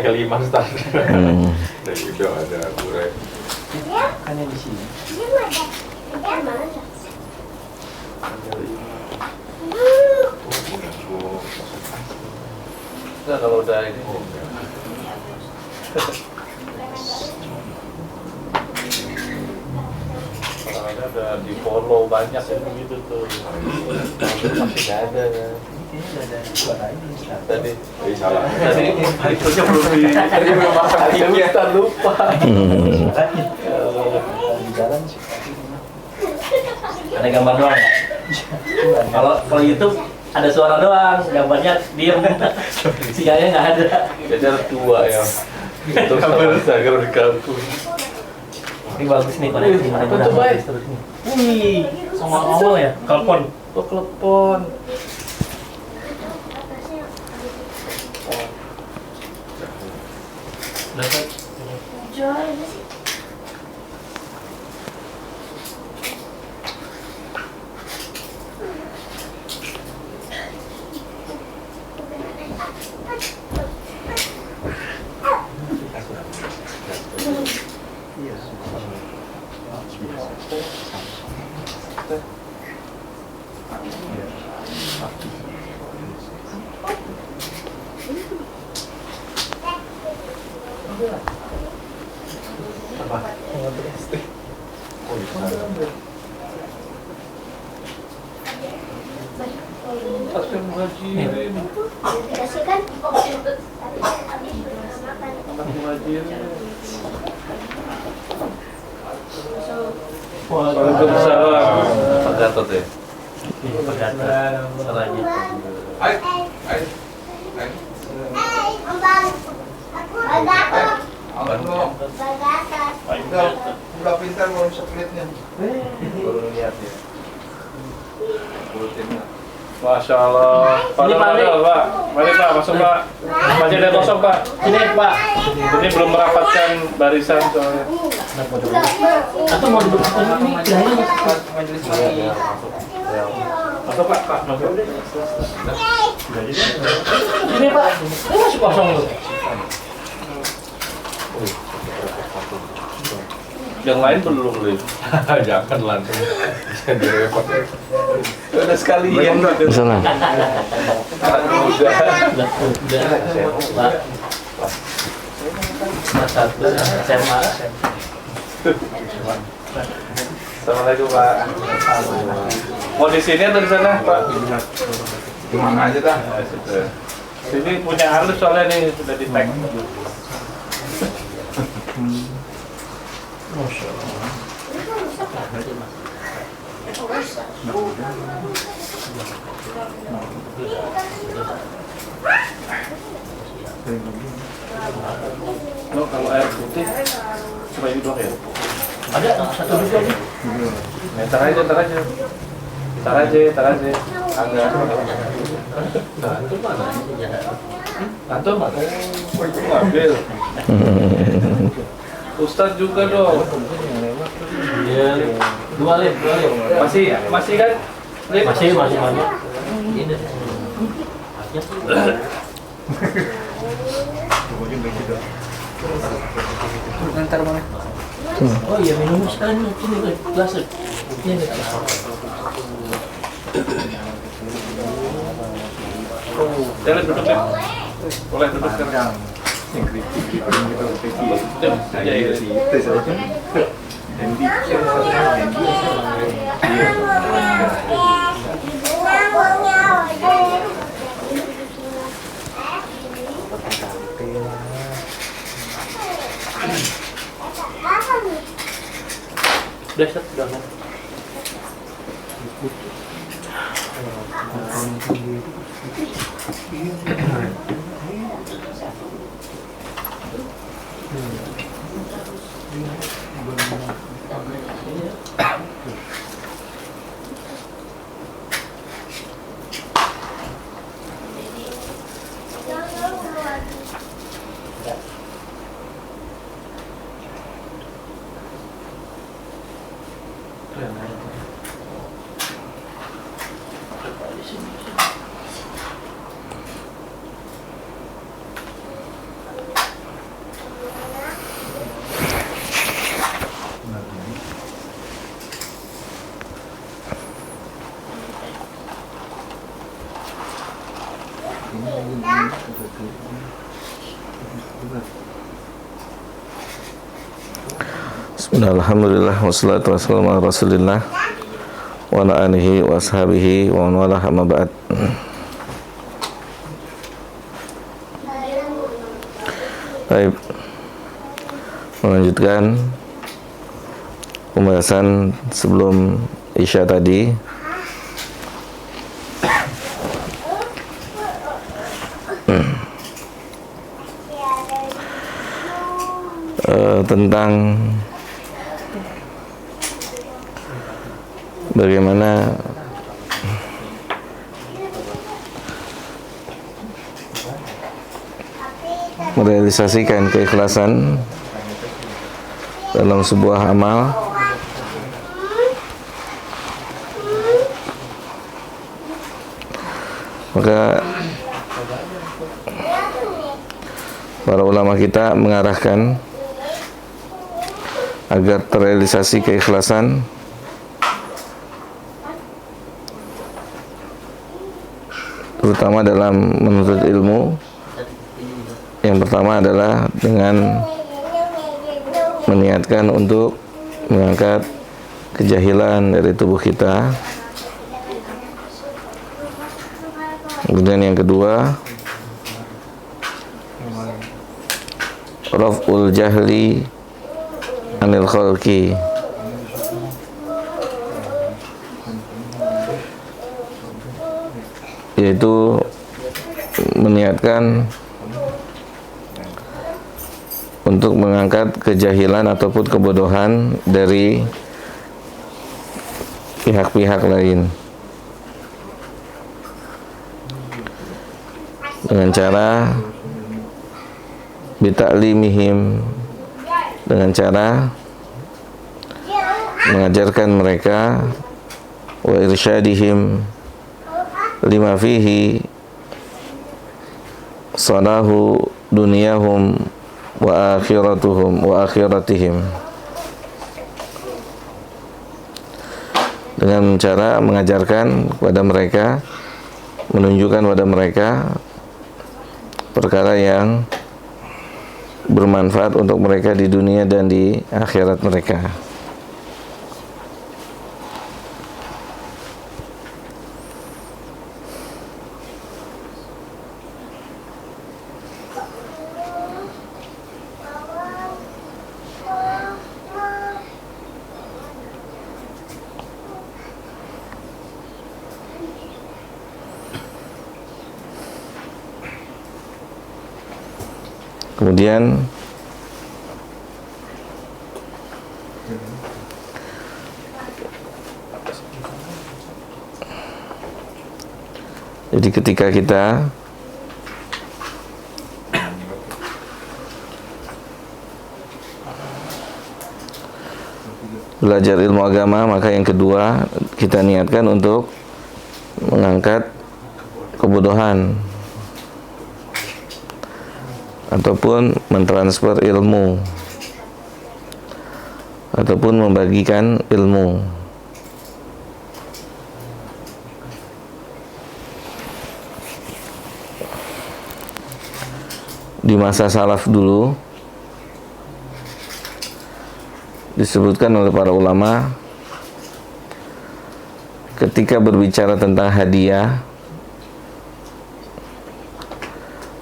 kelima start. Dan juga ada Burai. Hanya di sini. Nah, kalau udah ini. Soalnya udah di follow banyak ya begitu tuh. Masih nggak ada ya. Ini ada suara ini. Tadi Salah. tadi itu belum di. Tadi belum makan timnya. Lupa. Suaranya. Di jalan sih. Ada gambar doang ya? Kalau YouTube ada suara doang, gambarnya diem. Sinyalnya nggak ada. Jadi ada dua ya. Itu sama Instagram di kampus. Ini bagus nih koneksi. Apa tuh, Bay? Terus nih. Wih, sama awal ya, telepon. Oh, telepon. Dapat. Pasti muhajirin. Dikasihkan. Anak muhajirin. Waalaikumsalam. Pak Gatot ya. Pak Gatot. Salahnya. Udah pintar mau satelitnya. Baru lihat ya. Masya Allah. Pak Darmadil, Pak. Mari Pak, masuk Pak. Masih ada kosong Pak. Ini Pak. Ini belum merapatkan barisan soalnya. Atau mau duduk ini bilangnya Majelis Ya, masuk. Ya. Masuk Pak, Pak. Masuk. ini Pak. Ini masih kosong loh. Yang lain belum nih. Jangan langsung bisa direpot. Udah sekali ya. Sana. Udah. Udah. Pak. Mas satu SMA. Assalamualaikum Pak. Mau di sini atau di sana Pak? Di mana aja dah. Ya, sudah. Sini punya halus soalnya nih sudah di tag. Masya Allah. No, kalau air putih cuma ini doang ya? Ada satu juga nih. Ntar aja. Agak. Itu mana? Antum mana? Oh, itu ngambil. Ustadz juga dong. Iya. Dua lem. Masih kan? Lip? Masih banyak. Ini. Ntar mana? Oh iya minum sekali nih, sini gelas. Ini. Boleh duduk ya? Boleh duduk kan? Udah, sudah. Bismillah, alhamdulillah, wassalatu wassalamu ala rasulillah wa ala alihi wa ashabihi wa man walah, amma ba'd. Baik, melanjutkan pembahasan sebelum Isya tadi. Tentang bagaimana merealisasikan keikhlasan dalam sebuah amal. Maka para ulama kita mengarahkan agar terrealisasi keikhlasan terutama dalam menuntut ilmu. Yang pertama adalah dengan meniatkan untuk mengangkat kejahilan dari tubuh kita. Kemudian yang kedua, raf'ul jahli anil khalqi, yaitu meniatkan untuk mengangkat kejahilan ataupun kebodohan dari pihak-pihak lain dengan cara bita'limihim, dengan cara mengajarkan mereka, wa irsyadihim lima fihi salahu dunyahum wa akhiratuhum wa akhiratihim, dengan cara mengajarkan kepada mereka, menunjukkan kepada mereka perkara yang bermanfaat untuk mereka di dunia dan di akhirat mereka. Kemudian jadi ketika kita belajar ilmu agama, maka yang kedua kita niatkan untuk mengangkat kebodohan ataupun mentransfer ilmu ataupun membagikan ilmu. Di masa salaf dulu disebutkan oleh para ulama, ketika berbicara tentang hadiah,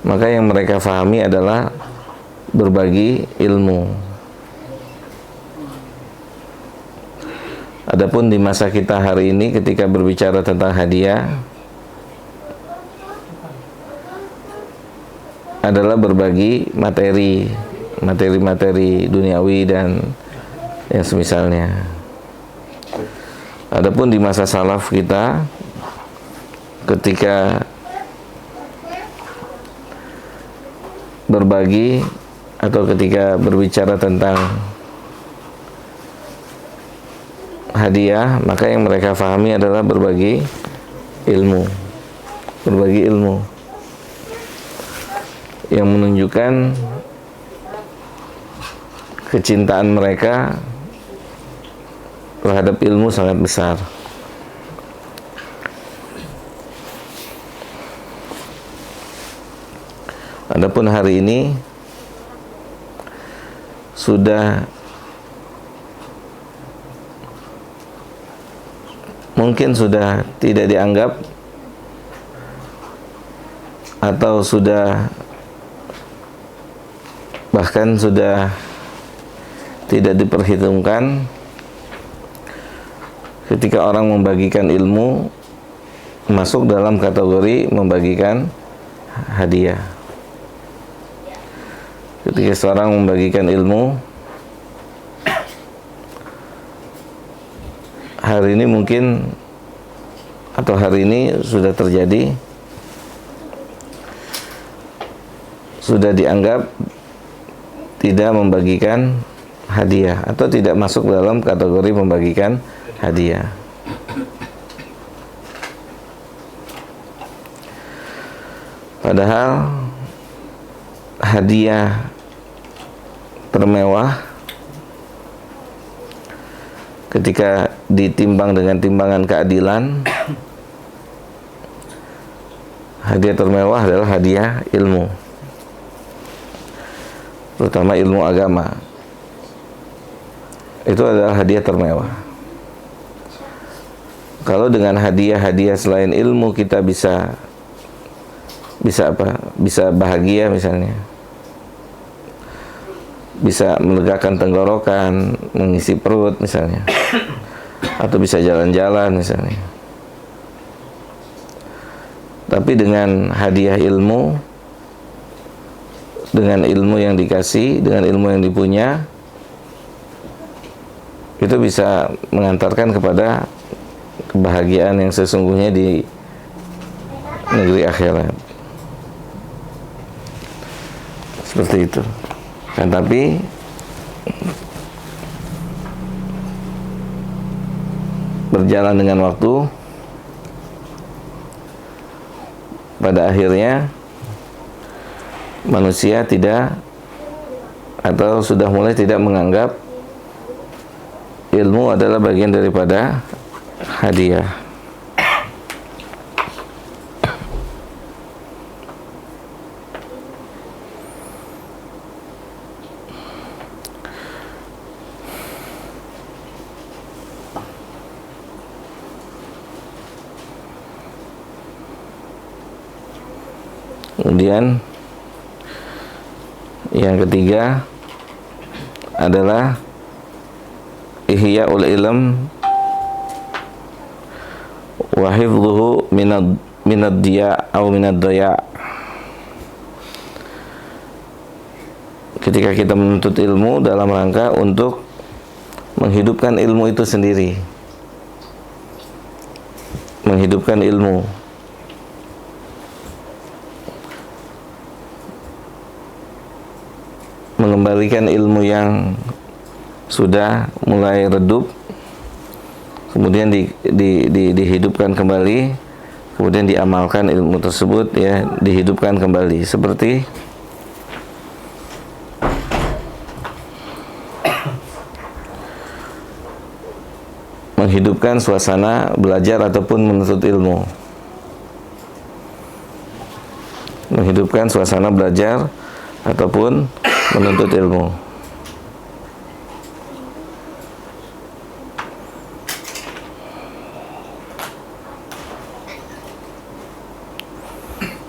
maka yang mereka fahami adalah berbagi ilmu. Adapun di masa kita hari ini, ketika berbicara tentang hadiah, adalah berbagi materi duniawi dan yang semisalnya. Adapun di masa salaf kita, ketika berbagi atau ketika berbicara tentang hadiah, maka yang mereka fahami adalah berbagi ilmu, yang menunjukkan kecintaan mereka terhadap ilmu sangat besar. Adapun hari ini sudah mungkin sudah tidak dianggap atau sudah bahkan sudah tidak diperhitungkan ketika orang membagikan ilmu masuk dalam kategori membagikan hadiah. Ketika seorang membagikan ilmu, hari ini mungkin atau hari ini sudah terjadi, sudah dianggap tidak membagikan hadiah atau tidak masuk dalam kategori membagikan hadiah. Padahal hadiah termewah ketika ditimbang dengan timbangan keadilan, hadiah termewah adalah hadiah ilmu, terutama ilmu agama. Itu adalah hadiah termewah. Kalau dengan hadiah-hadiah selain ilmu kita bisa apa? Bisa bahagia misalnya, bisa melegakan tenggorokan, mengisi perut misalnya, atau bisa jalan-jalan misalnya. Tapi dengan hadiah ilmu, dengan ilmu yang dikasih, dengan ilmu yang dipunya, itu bisa mengantarkan kepada kebahagiaan yang sesungguhnya di negeri akhirat. Seperti itu. Kan tapi berjalan dengan waktu, pada akhirnya manusia tidak atau sudah mulai tidak menganggap ilmu adalah bagian daripada hadiah. Kemudian yang ketiga adalah ihya'ul ilm wa hifdhuhu minad diya' atau minad daya'. Ketika kita menuntut ilmu dalam rangka untuk menghidupkan ilmu itu sendiri, menghidupkan ilmu, mengembalikan ilmu yang sudah mulai redup, kemudian dihidupkan kembali, kemudian diamalkan ilmu tersebut, ya, dihidupkan kembali, seperti menghidupkan suasana belajar ataupun menuntut ilmu, menghidupkan suasana belajar ataupun menuntut ilmu.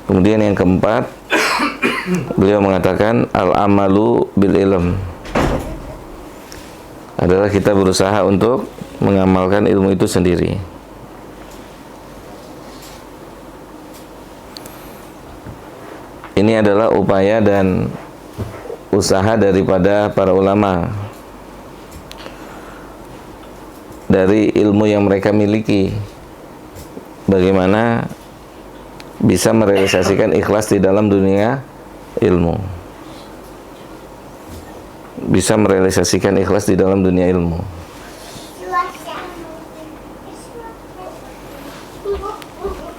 Kemudian yang keempat, beliau mengatakan al-amalu bil ilm, adalah kita berusaha untuk mengamalkan ilmu itu sendiri. Ini adalah upaya dan usaha daripada para ulama dari ilmu yang mereka miliki, bagaimana bisa merealisasikan ikhlas di dalam dunia ilmu, bisa merealisasikan ikhlas di dalam dunia ilmu.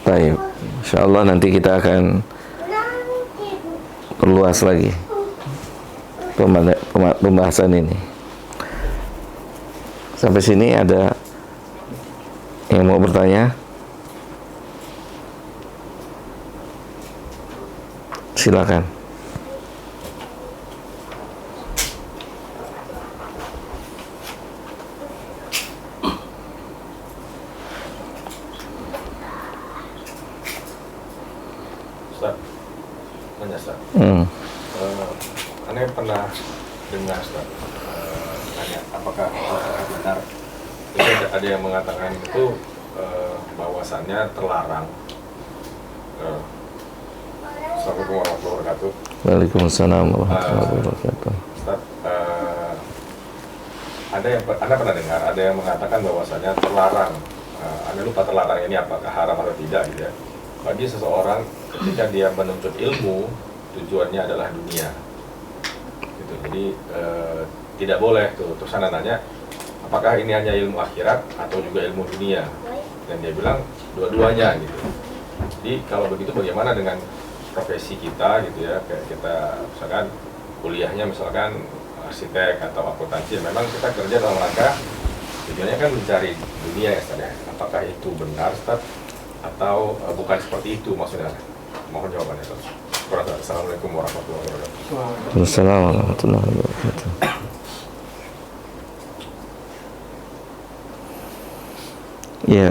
Baik, insyaallah nanti kita akan perluas lagi pembahasan ini. Sampai sini ada yang mau bertanya? Silakan. Anda pernah dengar Ustaz, tanya apakah benar? Jadi ada yang mengatakan itu bahwasannya terlarang. Assalamualaikum warahmatullahi wabarakatuh. Waalaikumsalam warahmatullahi wabarakatuh. Ustaz, Anda pernah dengar ada yang mengatakan bahwasannya terlarang. Anda lupa terlarang ini apakah haram atau tidak gitu ya. Bagi seseorang ketika dia menuntut ilmu, tujuannya adalah dunia. Gitu. Jadi tidak boleh tuh. Terus Anda nanya, apakah ini hanya ilmu akhirat atau juga ilmu dunia? Dan dia bilang dua-duanya gitu. Jadi kalau begitu bagaimana dengan profesi kita gitu ya, kayak kita misalkan kuliahnya misalkan arsitek atau akuntansi, memang kita kerja dalam rangka tujuannya kan mencari dunia ya Ustaz ya. Apakah itu benar Ustaz atau bukan seperti itu maksudnya? Mohon jawabannya Ustaz. Assalamualaikum warahmatullahi wabarakatuh. Waalaikumsalam warahmatullahi wabarakatuh. Ya.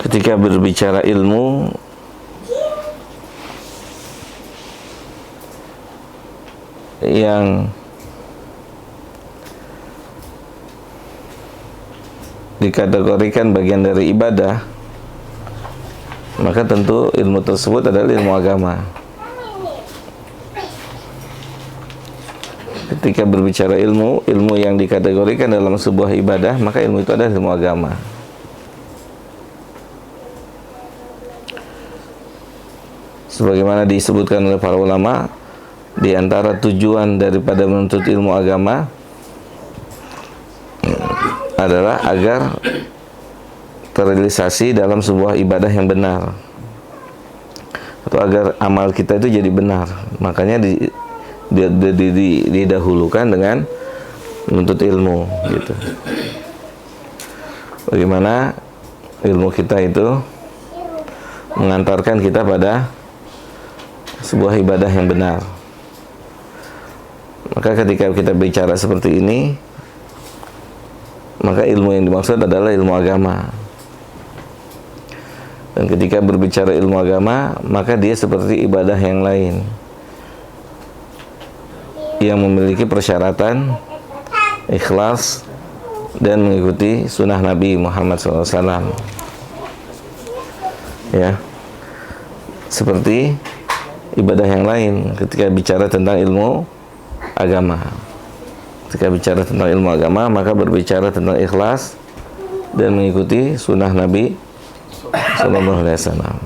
Ketika berbicara ilmu, yang dikategorikan bagian dari ibadah, maka tentu ilmu tersebut adalah ilmu agama. Ketika berbicara ilmu yang dikategorikan dalam sebuah ibadah, maka ilmu itu adalah ilmu agama. Sebagaimana disebutkan oleh para ulama, di antara tujuan daripada menuntut ilmu agama adalah agar terrealisasi dalam sebuah ibadah yang benar, atau agar amal kita itu jadi benar. Makanya didahulukan dengan menuntut ilmu gitu. Bagaimana ilmu kita itu mengantarkan kita pada sebuah ibadah yang benar. Maka ketika kita bicara seperti ini, maka ilmu yang dimaksud adalah ilmu agama. Dan ketika berbicara ilmu agama, maka dia seperti ibadah yang lain yang memiliki persyaratan ikhlas dan mengikuti sunnah Nabi Muhammad SAW. Ya, seperti ibadah yang lain ketika bicara tentang ilmu agama. Ketika bicara tentang ilmu agama, maka berbicara tentang ikhlas dan mengikuti sunnah Nabi Sallallahu Alaihi Wasallam.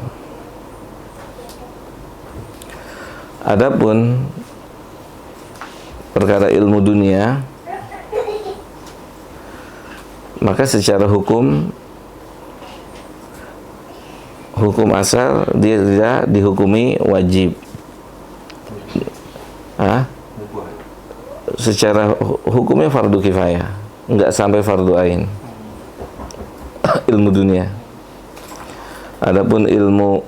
Adapun perkara ilmu dunia, maka secara hukum asal dia tidak dihukumi wajib. Secara hukumnya fardu kifayah, enggak sampai fardu ain. Ilmu dunia. Adapun ilmu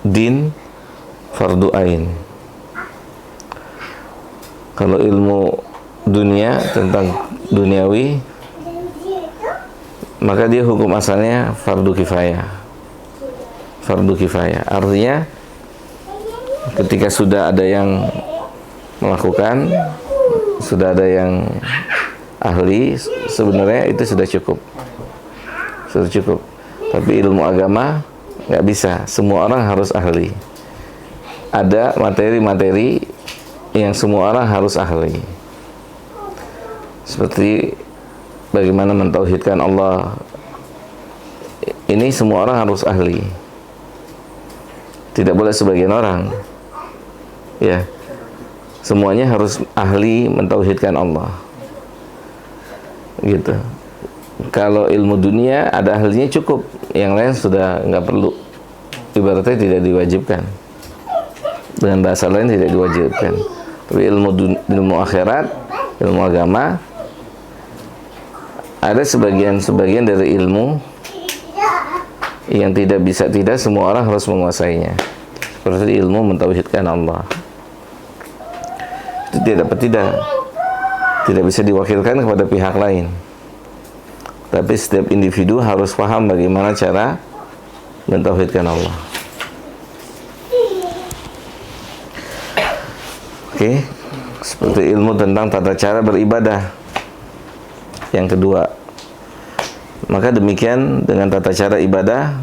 din fardu ain. Kalau ilmu dunia tentang duniawi, maka dia hukum asalnya fardu kifayah. Fardu kifayah artinya ketika sudah ada yang melakukan, sudah ada yang ahli, sebenarnya itu sudah cukup. Sudah cukup. Tapi ilmu agama nggak bisa, semua orang harus ahli. Ada materi-materi yang semua orang harus ahli. Seperti bagaimana mentauhidkan Allah. Ini semua orang harus ahli. Tidak boleh sebagian orang. Ya. Semuanya harus ahli mentauhidkan Allah. Gitu. Kalau ilmu dunia ada ahlinya cukup, yang lain sudah nggak perlu. Ibaratnya tidak diwajibkan. Dengan bahasa lain tidak diwajibkan. Tapi ilmu akhirat, ilmu agama, ada sebagian dari ilmu yang tidak semua orang harus menguasainya. Seperti ilmu mentauhidkan Allah. Itu tidak bisa diwakilkan kepada pihak lain. Tapi setiap individu harus paham bagaimana cara mentauhidkan Allah. Oke, seperti ilmu tentang tata cara beribadah. Yang kedua, maka demikian dengan tata cara ibadah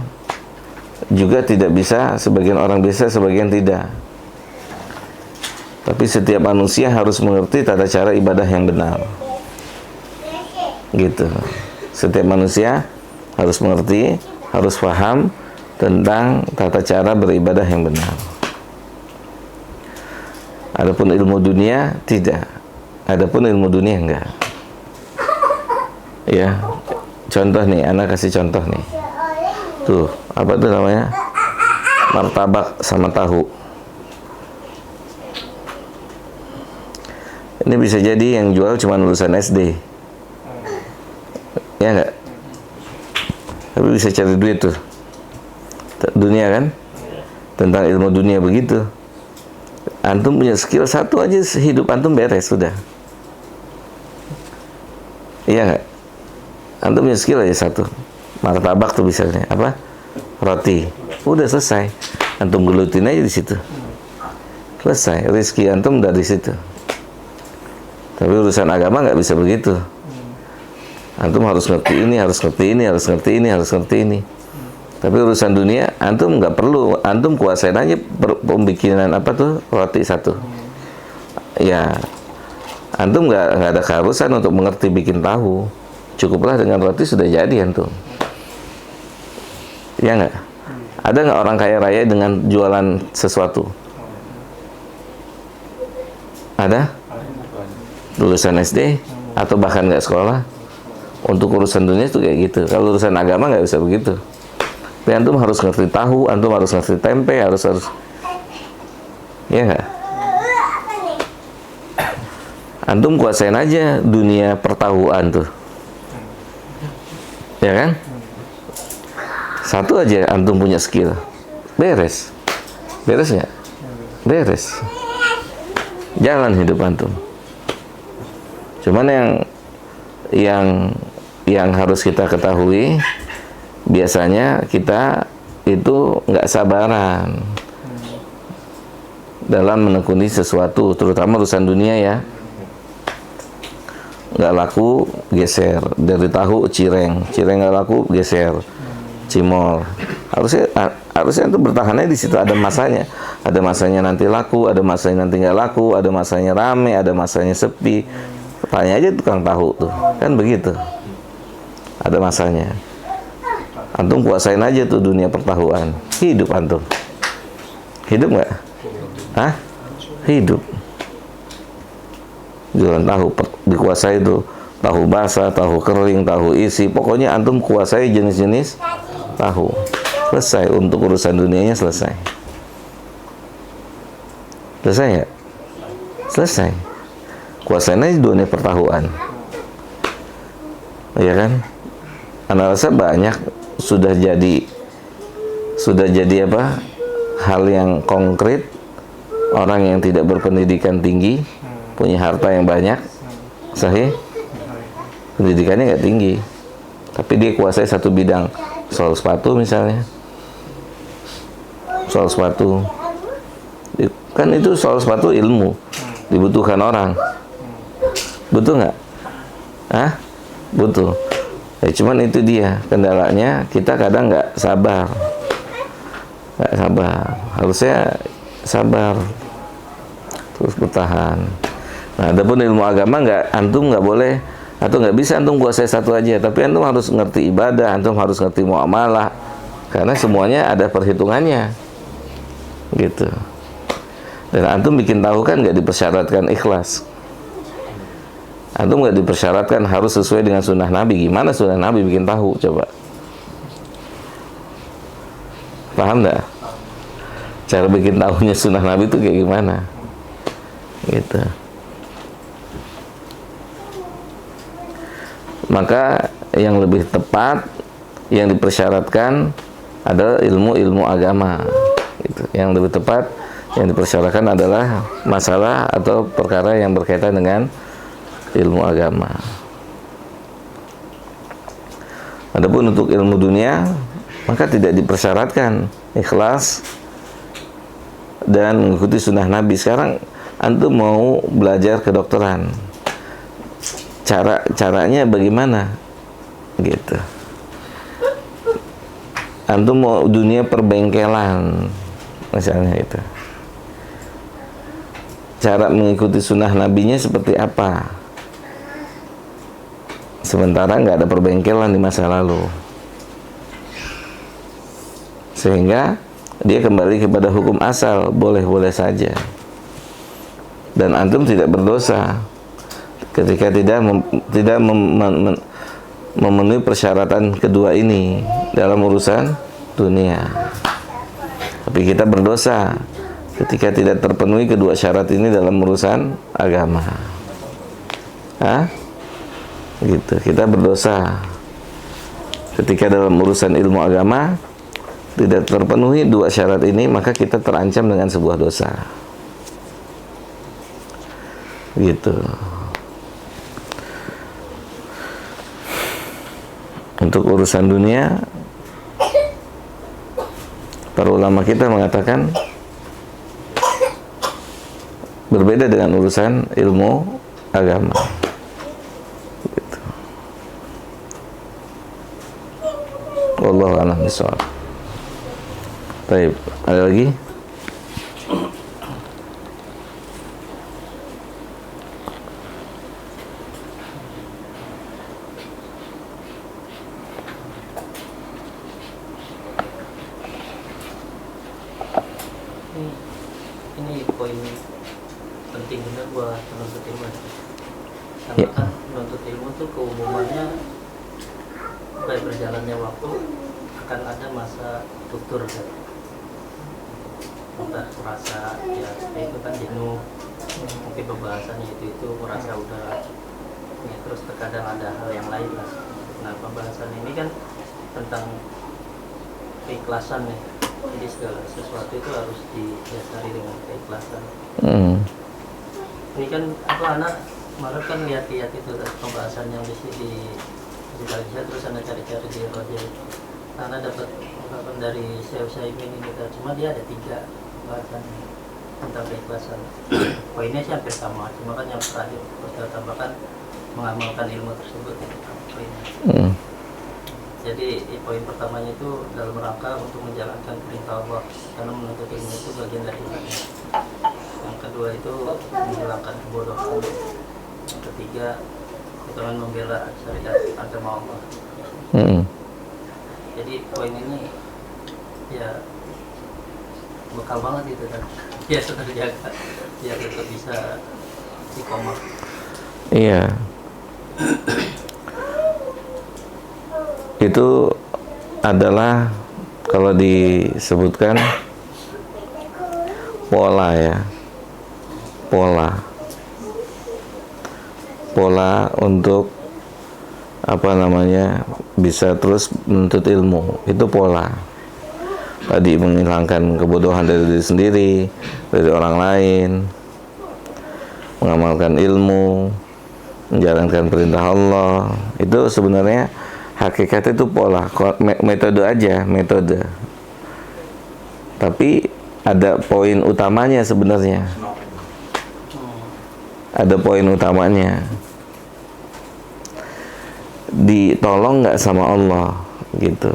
juga tidak bisa sebagian orang bisa, sebagian tidak. Tapi setiap manusia harus mengerti tata cara ibadah yang benar. Gitu. Setiap manusia harus mengerti, harus paham tentang tata cara beribadah yang benar. Adapun ilmu dunia tidak. Adapun ilmu dunia enggak. Ya. Contoh nih, anak kasih contoh nih. Tuh, apa tuh namanya? Martabak sama tahu. Ini bisa jadi yang jual cuma lulusan SD. Ya enggak? Tapi bisa cari duit tuh. Dunia kan? Tentang ilmu dunia begitu. Antum punya skill satu aja, hidup antum beres sudah. Iya enggak? Antum punya skill aja satu. Martabak tuh misalnya, apa? Roti. Udah selesai. Antum gelutin aja di situ. Selesai. Rezeki antum dari situ. Tapi urusan agama nggak bisa begitu. Antum harus ngerti ini, harus ngerti ini, harus ngerti ini, harus ngerti ini. Tapi urusan dunia, antum nggak perlu. Antum kuasain aja pembikinan apa tuh roti satu. Ya, antum nggak ada keharusan untuk mengerti bikin tahu. Cukuplah dengan roti sudah jadi antum. Ya nggak? Ada nggak orang kaya raya dengan jualan sesuatu? Ada? Lulusan SD atau bahkan nggak sekolah. Untuk urusan dunia itu kayak gitu. Kalau urusan agama nggak bisa begitu. Tapi antum harus ngerti tahu, antum harus ngerti tempe, harus ya nggak? Antum kuasain aja dunia pertahuan tuh, ya kan? Satu aja antum punya skill, beres, beres nggak? Beres, jalan hidup antum. Cuman yang harus kita ketahui, biasanya kita itu nggak sabaran dalam menekuni sesuatu, terutama urusan dunia ya. Nggak laku, geser. Dari tahu cireng nggak laku, geser. Cimol. Harusnya itu bertahannya di situ, ada masanya. Ada masanya nanti laku, ada masanya nanti nggak laku, ada masanya rame, ada masanya sepi. Tanya aja tukang tahu tuh, kan begitu. Ada masanya. Antum kuasain aja tuh dunia pertahuan. Hidup antum. Hidup nggak? Hah? Hidup. Jualan tahu, dikuasai tuh. Tahu basah, tahu kering, tahu isi. Pokoknya antum kuasai jenis-jenis tahu. Selesai, untuk urusan dunianya selesai. Selesai nggak? Selesai. Kuasain aja dunia pertahuan. Iya kan? Anda rasa banyak sudah jadi apa? Hal yang konkret. Orang yang tidak berpendidikan tinggi, punya harta yang banyak, sahih, pendidikannya nggak tinggi, tapi dia kuasai satu bidang, soal sepatu misalnya, soal sepatu, kan itu soal sepatu ilmu, dibutuhkan orang, butuh nggak? Hah? Butuh. Ya, cuman itu dia kendalanya, kita kadang nggak sabar, harusnya sabar, terus bertahan. Nah, adapun ilmu agama antum nggak boleh atau nggak bisa antum kuasai satu aja, tapi antum harus ngerti ibadah, antum harus ngerti muamalah, karena semuanya ada perhitungannya, gitu. Dan antum bikin tahu kan nggak dipersyaratkan ikhlas. Antum nggak dipersyaratkan harus sesuai dengan sunnah Nabi. Gimana sunnah Nabi bikin tahu? Coba. Paham nggak? Cara bikin tahunya sunnah Nabi itu kayak gimana? Gitu. Maka yang lebih tepat, yang dipersyaratkan adalah ilmu agama. Gitu. Yang lebih tepat, yang dipersyaratkan adalah masalah atau perkara yang berkaitan dengan ilmu agama. Adapun untuk ilmu dunia, maka tidak dipersyaratkan ikhlas dan mengikuti sunnah Nabi. Sekarang antum mau belajar kedokteran, caranya bagaimana gitu. Antum mau dunia perbengkelan misalnya itu, cara mengikuti sunnah nabinya seperti apa, sementara nggak ada perbengkelan di masa lalu, sehingga dia kembali kepada hukum asal, boleh-boleh saja, dan antum tidak berdosa ketika tidak memenuhi persyaratan kedua ini dalam urusan dunia. Tapi kita berdosa ketika tidak terpenuhi kedua syarat ini dalam urusan agama. Gitu, kita berdosa ketika dalam urusan ilmu agama tidak terpenuhi dua syarat ini, maka kita terancam dengan sebuah dosa. Gitu. Untuk urusan dunia, para ulama kita mengatakan berbeda dengan urusan ilmu agama. Gitu. Wallahu a'lam bishawab. Baik, ada lagi? Ini poin penting juga buat penuntut ilmu. Karena kan penuntut ilmu tuh keumumannya baik berjalannya waktu akan ada masa tutur kan. Entah merasa ya itu kan jenuh, mungkin pembahasannya itu merasa udah ya, terus terkadang ada hal yang lain lah. Nah pembahasan ini kan tentang keikhlasan ya. Jadi segala sesuatu itu harus didasari dengan keikhlasan. Ini kan anak kemarin kan lihat-lihat itu pembahasan yang di terus anda cari-cari di Roja. Karena dapat ungkapan dari Syekh Utsaimin ini, cuma dia ada 3 pembahasan tentang keikhlasan. Poinnya sih hampir sama, cuma kan yang terakhir kita tambahkan mengamalkan ilmu tersebut itu poinnya. Jadi poin pertamanya itu dalam rangka untuk menjalankan perintah Allah, karena menuntut ilmu itu bagian dari ibadah. Yang kedua itu menghilangkan kebodohan. Yang ketiga itu membela syariat agama Allah. Jadi poin ini ya bekal banget gitu kan. Ya terjaga, ya tetap bisa istiqomah. Iya. Itu adalah kalau disebutkan pola ya, pola untuk apa namanya bisa terus menuntut ilmu, itu pola. Tadi menghilangkan kebodohan dari diri sendiri, dari orang lain, mengamalkan ilmu, menjalankan perintah Allah, itu sebenarnya hakikatnya itu pola, metode aja, metode. Tapi ada poin utamanya sebenarnya. Ada poin utamanya. Ditolong nggak sama Allah, gitu.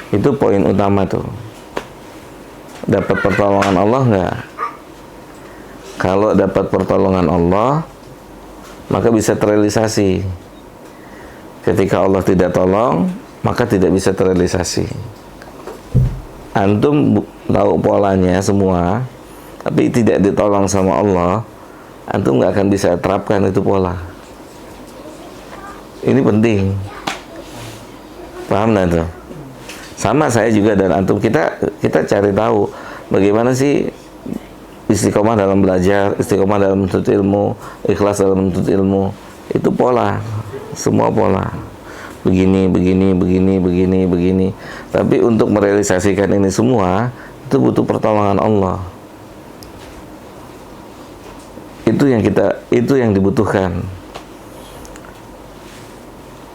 Itu poin utama tuh. Dapat pertolongan Allah nggak? Kalau dapat pertolongan Allah, maka bisa terrealisasi. Ketika Allah tidak tolong, maka tidak bisa terrealisasi. Antum tahu polanya semua, tapi tidak ditolong sama Allah, antum nggak akan bisa terapkan itu pola. Ini penting. Paham nggak tuh? Sama saya juga dan antum, kita cari tahu bagaimana sih istiqomah dalam belajar, istiqomah dalam menuntut ilmu, ikhlas dalam menuntut ilmu. Itu pola. Semua pola, begini. Tapi untuk merealisasikan ini semua, itu butuh pertolongan Allah. Itu yang dibutuhkan.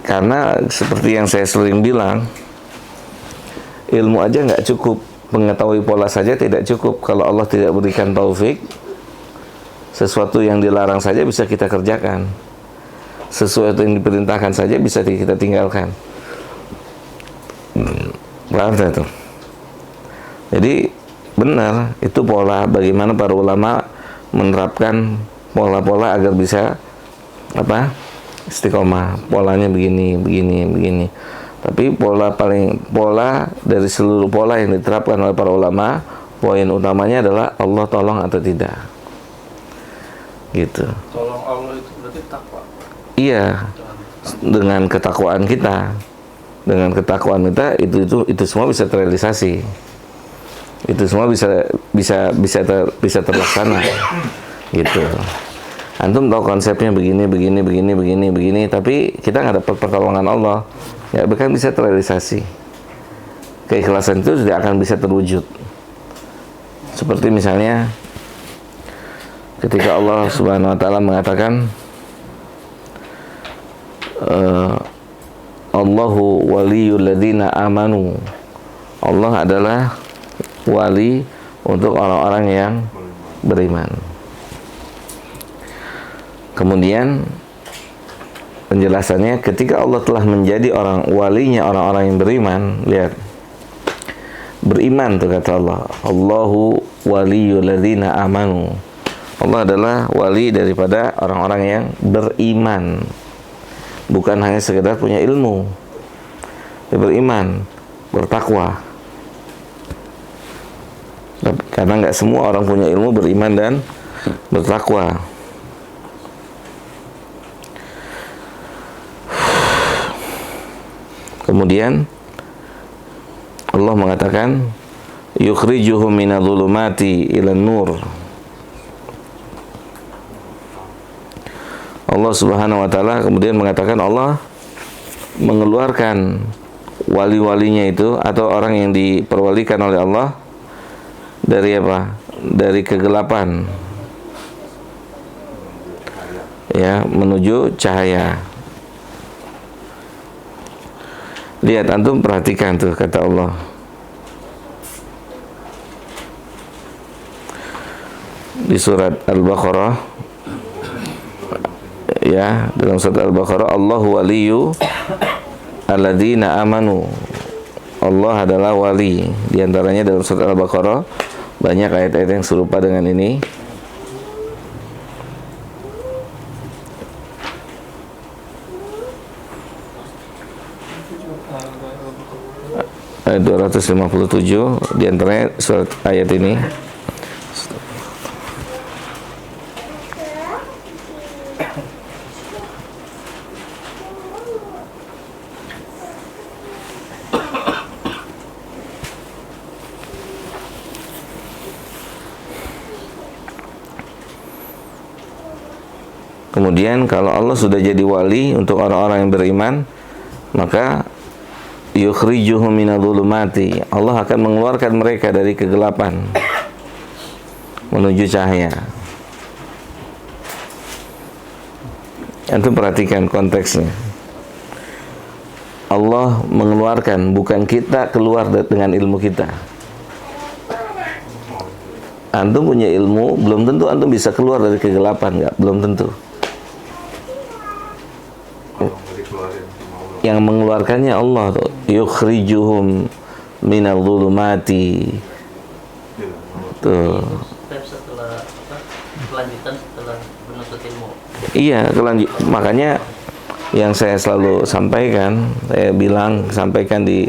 Karena seperti yang saya sering bilang, ilmu aja nggak cukup mengetahui pola saja tidak cukup. Kalau Allah tidak berikan taufik, sesuatu yang dilarang saja bisa kita kerjakan, sesuatu yang diperintahkan saja bisa kita tinggalkan. Paham tak tuh? Jadi benar, itu pola bagaimana para ulama menerapkan pola-pola agar bisa istiqomah. Polanya begini. Tapi pola dari seluruh pola yang diterapkan oleh para ulama, poin utamanya adalah Allah tolong atau tidak. Gitu. Tolong Allah itu berarti takwa. Iya. Dengan ketakwaan kita. Dengan ketakwaan kita itu semua bisa terrealisasi. Itu semua bisa terlaksana. Gitu. Antum tahu konsepnya begini, tapi kita nggak dapat pertolongan Allah, ya bahkan bisa terrealisasi. Keikhlasan itu tidak akan bisa terwujud. Seperti misalnya ketika Allah Subhanahu wa taala mengatakan Allahu waliyul ladzina amanu. Allah adalah wali untuk orang-orang yang beriman. Kemudian penjelasannya, ketika Allah telah menjadi walinya orang-orang yang beriman, lihat, beriman tuh kata Allah, Allahu waliyul ladzina amanu. Allah adalah wali daripada orang-orang yang beriman, bukan hanya sekedar punya ilmu. Dia beriman, bertakwa. Karena nggak semua orang punya ilmu, beriman dan bertakwa. Kemudian Allah mengatakan yukhrijuhum minadh-dhulumati ilan nur. Allah Subhanahu wa taala kemudian mengatakan Allah mengeluarkan wali-walinya itu atau orang yang diperwalikan oleh Allah dari apa? Dari kegelapan, ya, menuju cahaya. Lihat, antum perhatikan tuh kata Allah. Di surat Al-Baqarah, ya, dalam surat Al-Baqarah, Allahu waliyu alladzina amanu. Allah adalah wali. Di antaranya dalam surat Al-Baqarah banyak ayat-ayat yang serupa dengan ini. Ayat 257 di antaranya surat ayat ini. Kemudian kalau Allah sudah jadi wali untuk orang-orang yang beriman, maka yukhrijuhum minadh-dhulumati. Allah akan mengeluarkan mereka dari kegelapan menuju cahaya. Antum perhatikan konteksnya. Allah mengeluarkan, bukan kita keluar dengan ilmu kita. Antum punya ilmu, belum tentu antum bisa keluar dari kegelapan, enggak, belum tentu. Yang mengeluarkannya Allah tuh, yukhrijuhum minadh-dhulumati. Tuh. Step setelah kelanjutan setelah menuntut ilmu. Iya, makanya yang saya selalu sampaikan, sampaikan di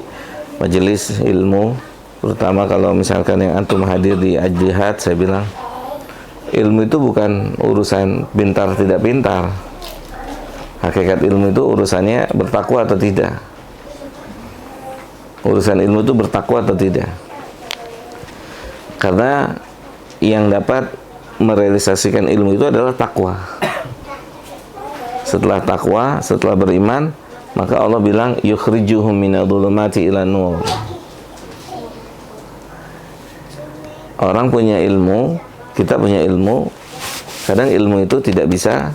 majelis ilmu, terutama kalau misalkan yang antum hadir di Al-Jihad, saya bilang ilmu itu bukan urusan pintar tidak pintar. Hakikat ilmu itu urusannya bertakwa atau tidak. Urusan ilmu itu bertakwa atau tidak. Karena yang dapat merealisasikan ilmu itu adalah takwa. Setelah takwa, setelah beriman, maka Allah bilang yukhrijuhum minadh-dhulumati ilan nur. Orang punya ilmu, kita punya ilmu, kadang ilmu itu tidak bisa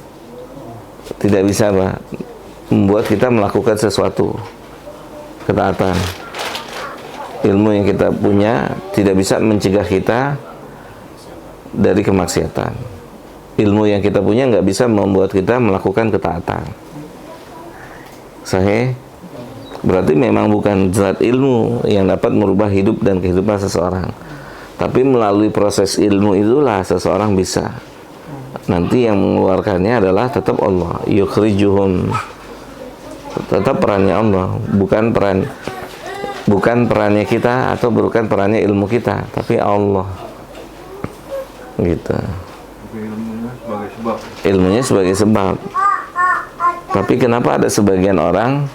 apa? Membuat kita melakukan sesuatu ketaatan. ilmu yang kita punya tidak bisa mencegah kita dari kemaksiatan. Ilmu yang kita punya nggak bisa membuat kita melakukan ketaatan. Sahih? Berarti memang bukan zat ilmu yang dapat merubah hidup dan kehidupan seseorang. Tapi melalui proses ilmu itulah seseorang bisa. Nanti yang mengeluarkannya adalah tetap Allah. Yukhrijuhum. Tetap perannya Allah, bukan perannya kita atau bukan perannya ilmu kita, tapi Allah. Gitu. Ilmunya sebagai sebab. Ilmunya sebagai sebab. Tapi kenapa ada sebagian orang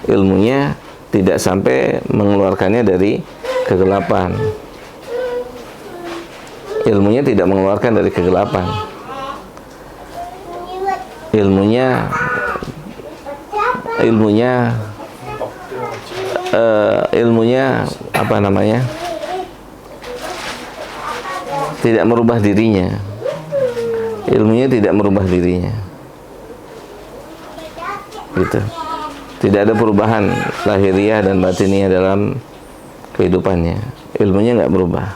ilmunya tidak sampai mengeluarkannya dari kegelapan? Ilmunya tidak mengeluarkan dari kegelapan. Ilmunya apa namanya? Tidak merubah dirinya. Ilmunya tidak merubah dirinya. Gitu. Tidak ada perubahan lahiriah dan batiniah dalam kehidupannya. Ilmunya nggak berubah.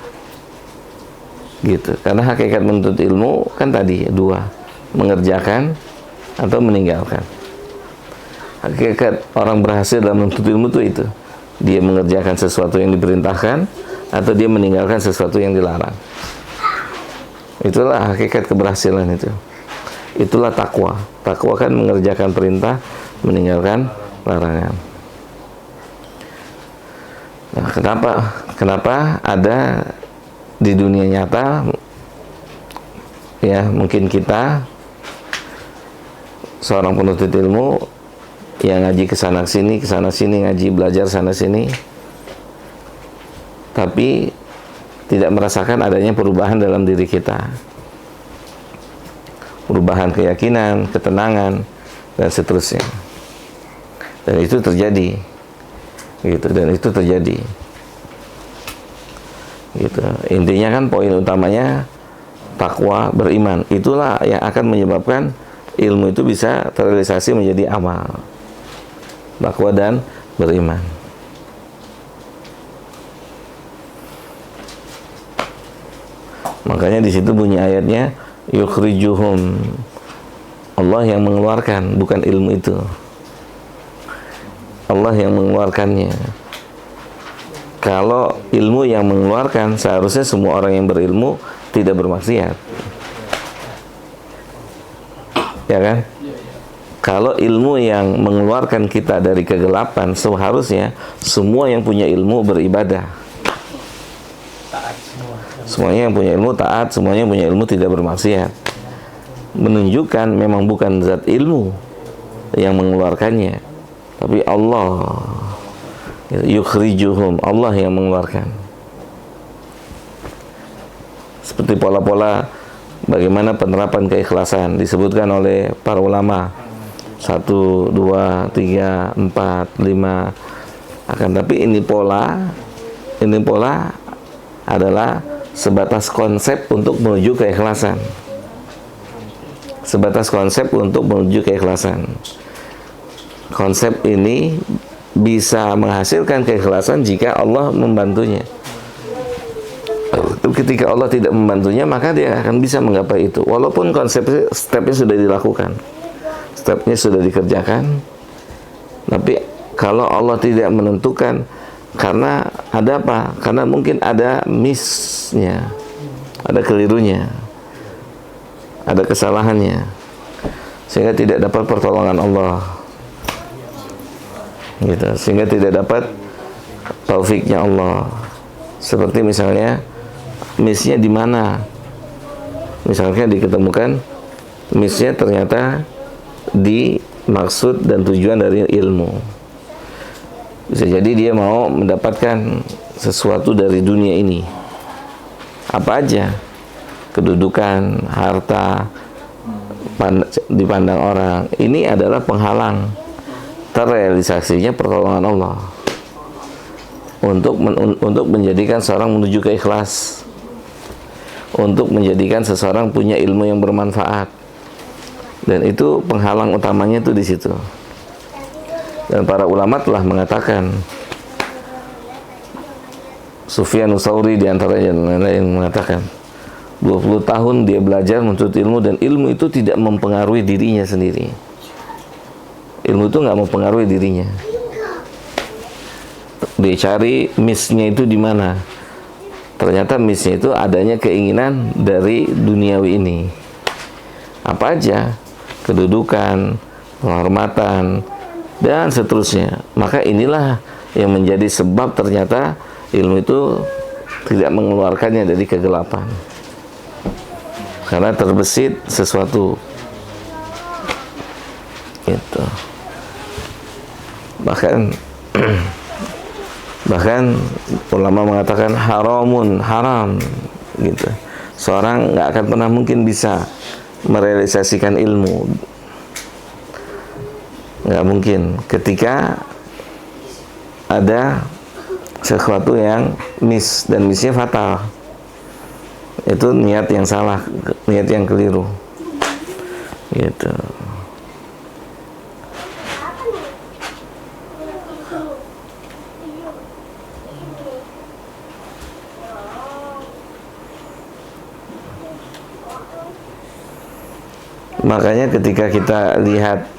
Gitu. Karena hakikat menuntut ilmu kan tadi dua, mengerjakan atau meninggalkan. Hakikat orang berhasil dalam menuntut ilmu itu dia mengerjakan sesuatu yang diperintahkan atau dia meninggalkan sesuatu yang dilarang. Itulah hakikat keberhasilan itu. Itulah takwa. Takwa kan mengerjakan perintah, meninggalkan larangan. Nah, kenapa ada di dunia nyata ya, mungkin kita seorang penuntut ilmu yang ngaji kesana sini ngaji, belajar sana sini, tapi tidak merasakan adanya perubahan dalam diri kita, perubahan keyakinan, ketenangan, dan seterusnya. Dan itu terjadi, gitu. Dan itu terjadi, gitu. Intinya kan poin utamanya takwa, beriman. Itulah yang akan menyebabkan ilmu itu bisa terrealisasi menjadi amal. Takwa dan beriman. Makanya di situ bunyi ayatnya, yukhrijuhum. Allah yang mengeluarkan, bukan ilmu itu. Allah yang mengeluarkannya. Kalau ilmu yang mengeluarkan, seharusnya semua orang yang berilmu tidak bermaksiat. Ya kan? Kalau ilmu yang mengeluarkan kita dari kegelapan, seharusnya semua yang punya ilmu beribadah. Semuanya yang punya ilmu taat, semuanya yang punya ilmu tidak bermaksiat. Menunjukkan memang bukan zat ilmu yang mengeluarkannya, tapi Allah. Yukhrijuhum, Allah yang mengeluarkan. Seperti pola-pola bagaimana penerapan keikhlasan disebutkan oleh para ulama. 1, 2, 3, 4, 5. Akan tapi ini pola adalah sebatas konsep untuk menuju keikhlasan. Sebatas konsep untuk menuju keikhlasan. Konsep ini bisa menghasilkan keikhlasan jika Allah membantunya. Ketika Allah tidak membantunya, maka dia akan bisa menggapai itu. Walaupun konsep stepnya sudah dilakukan, stepnya sudah dikerjakan, tapi kalau Allah tidak menentukan, karena ada apa? Karena mungkin ada miss-nya, ada kelirunya, ada kesalahannya, sehingga tidak dapat pertolongan Allah, gitu. Sehingga tidak dapat taufiknya Allah. Seperti misalnya miss-nya di mana? Misalnya diketemukan miss-nya ternyata di maksud dan tujuan dari ilmu. Bisa jadi dia mau mendapatkan sesuatu dari dunia ini. Apa aja? Kedudukan, harta, dipandang orang. Ini adalah penghalang terrealisasinya pertolongan Allah. Untuk menjadikan seorang menuju ke ikhlas. Untuk menjadikan seseorang punya ilmu yang bermanfaat. Dan itu penghalang utamanya itu di situ. Dan para ulama telah mengatakan Sufyan Tsauri di antaranya dan lain-lain mengatakan 20 tahun dia belajar menuntut ilmu dan ilmu itu tidak mempengaruhi dirinya sendiri. Ilmu itu nggak mempengaruhi dirinya. Dia cari miss-nya itu di mana. Ternyata miss-nya itu adanya keinginan dari duniawi ini. Apa aja? Kedudukan, penghormatan, dan seterusnya. Maka inilah yang menjadi sebab ternyata ilmu itu tidak mengeluarkannya dari kegelapan. Karena terbesit sesuatu itu. Bahkan ulama mengatakan haram gitu. Seorang nggak akan pernah mungkin bisa merealisasikan ilmu, nggak mungkin ketika ada sesuatu yang miss, dan missnya fatal. Itu niat yang salah, niat yang keliru gitu. Makanya ketika kita lihat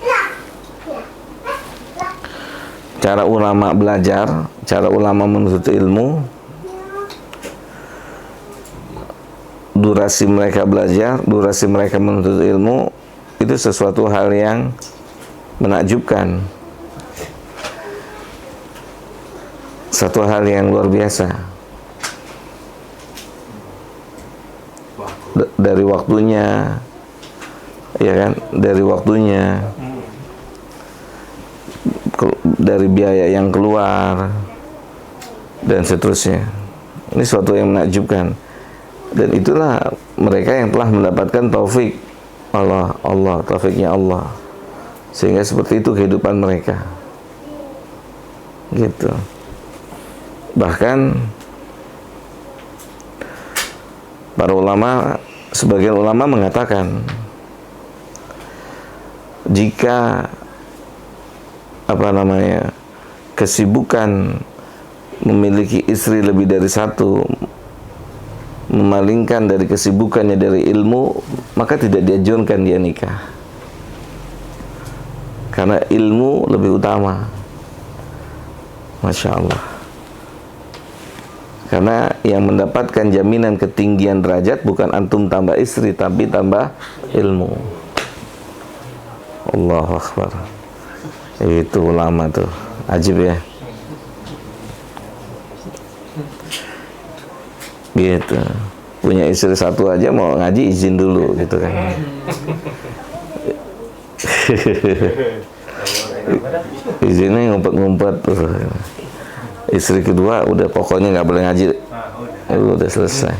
cara ulama belajar, cara ulama menuntut ilmu, durasi mereka belajar, durasi mereka menuntut ilmu, itu sesuatu hal yang menakjubkan, satu hal yang luar biasa. Dari waktunya, ya kan, dari waktunya, dari biaya yang keluar, dan seterusnya. Ini suatu yang menakjubkan. Dan itulah mereka yang telah mendapatkan taufik Allah, taufiknya Allah, sehingga seperti itu kehidupan mereka gitu. Bahkan para ulama, sebagian ulama mengatakan jika kesibukan memiliki istri lebih dari satu memalingkan dari kesibukannya dari ilmu, maka tidak dianjurkan dia nikah, karena ilmu lebih utama. Masya Allah. Karena yang mendapatkan jaminan ketinggian derajat bukan antum tambah istri, tapi tambah ilmu. Allahu Akbar. Itu ulama tuh, ajib ya. Gitu. Punya istri satu aja mau ngaji izin dulu gitu kan. Izinnya ngumpet-ngumpet tuh. Istri kedua udah pokoknya nggak boleh ngaji. Udah selesai.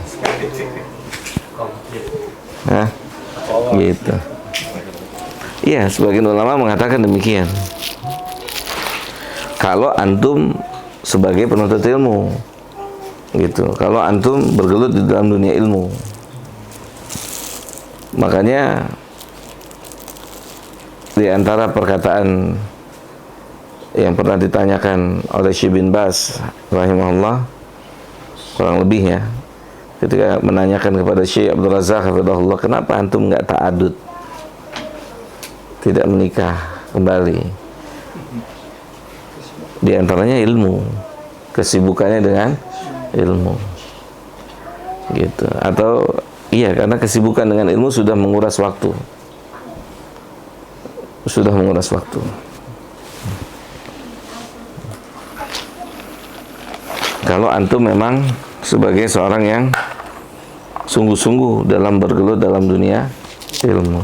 Hah? Gitu. Iya, sebagian ulama mengatakan demikian. Kalau antum sebagai penuntut ilmu, gitu. Kalau antum bergelut di dalam dunia ilmu, makanya di antara perkataan yang pernah ditanyakan oleh Syekh bin Baz rahimahullah, kurang lebih ya, ketika menanyakan kepada Syekh Abdul Razak hafizahullah, kenapa antum nggak ta'adud, tidak menikah kembali? Di antaranya ilmu, kesibukannya dengan ilmu gitu. Atau iya, karena kesibukan dengan ilmu sudah menguras waktu, Kalau antum memang sebagai seorang yang sungguh-sungguh dalam bergelut dalam dunia ilmu.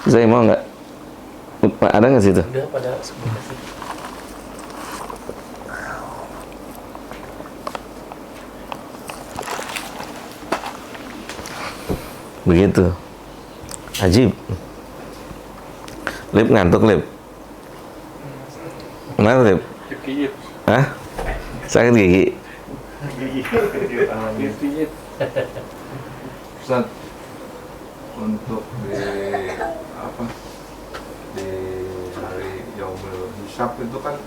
Saya mau nggak? Ada nggak situ? Udah pada sebelah situ. Begitu. Ajib. Lip ngantuk, Lip. Kenapa, Lip? Hah? Sakit gigi? Ustaz, untuk di hari Yaumul Hisab itu kan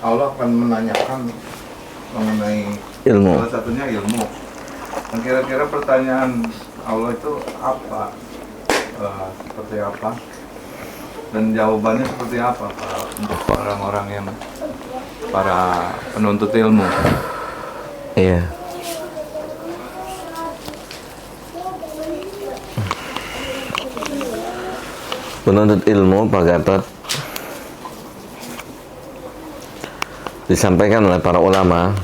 Allah akan menanyakan mengenai Ilmu. salah satunya ilmu. Dan kira-kira pertanyaan Allah itu apa? Seperti apa? Dan jawabannya seperti apa untuk orang-orang yang para penuntut ilmu? Iya. Penuntut ilmu, Pak Gatot, disampaikan oleh para ulama,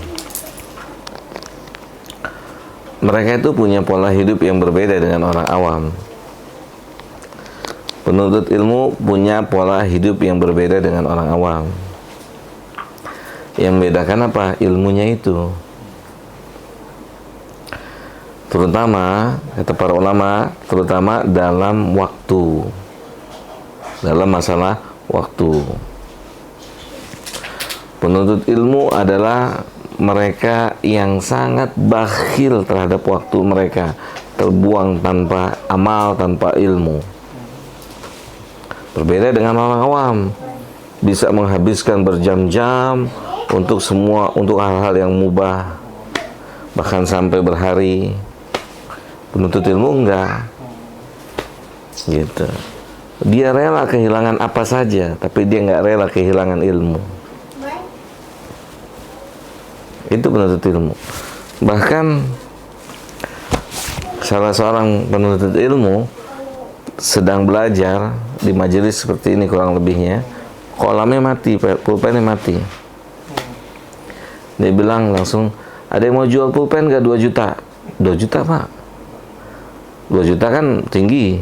mereka itu punya pola hidup yang berbeda dengan orang awam. Penuntut ilmu punya pola hidup yang berbeda dengan orang awam. Yang membedakan apa? Ilmunya itu. Terutama, kata para ulama, terutama dalam waktu. Dalam masalah waktu. Penuntut ilmu adalah mereka yang sangat bakhil terhadap waktu mereka, terbuang tanpa amal, tanpa ilmu. Berbeda dengan orang awam, bisa menghabiskan berjam-jam untuk hal-hal yang mubah, bahkan sampai berhari. Penuntut ilmu enggak, gitu. Dia rela kehilangan apa saja, tapi dia nggak rela kehilangan ilmu. Itu penuntut ilmu. Bahkan salah seorang penuntut ilmu sedang belajar di majelis seperti ini kurang lebihnya, kolamnya mati, pulpennya mati. Dia bilang langsung, ada yang mau jual pulpen nggak 2 juta? 2 juta Pak? 2 juta kan tinggi.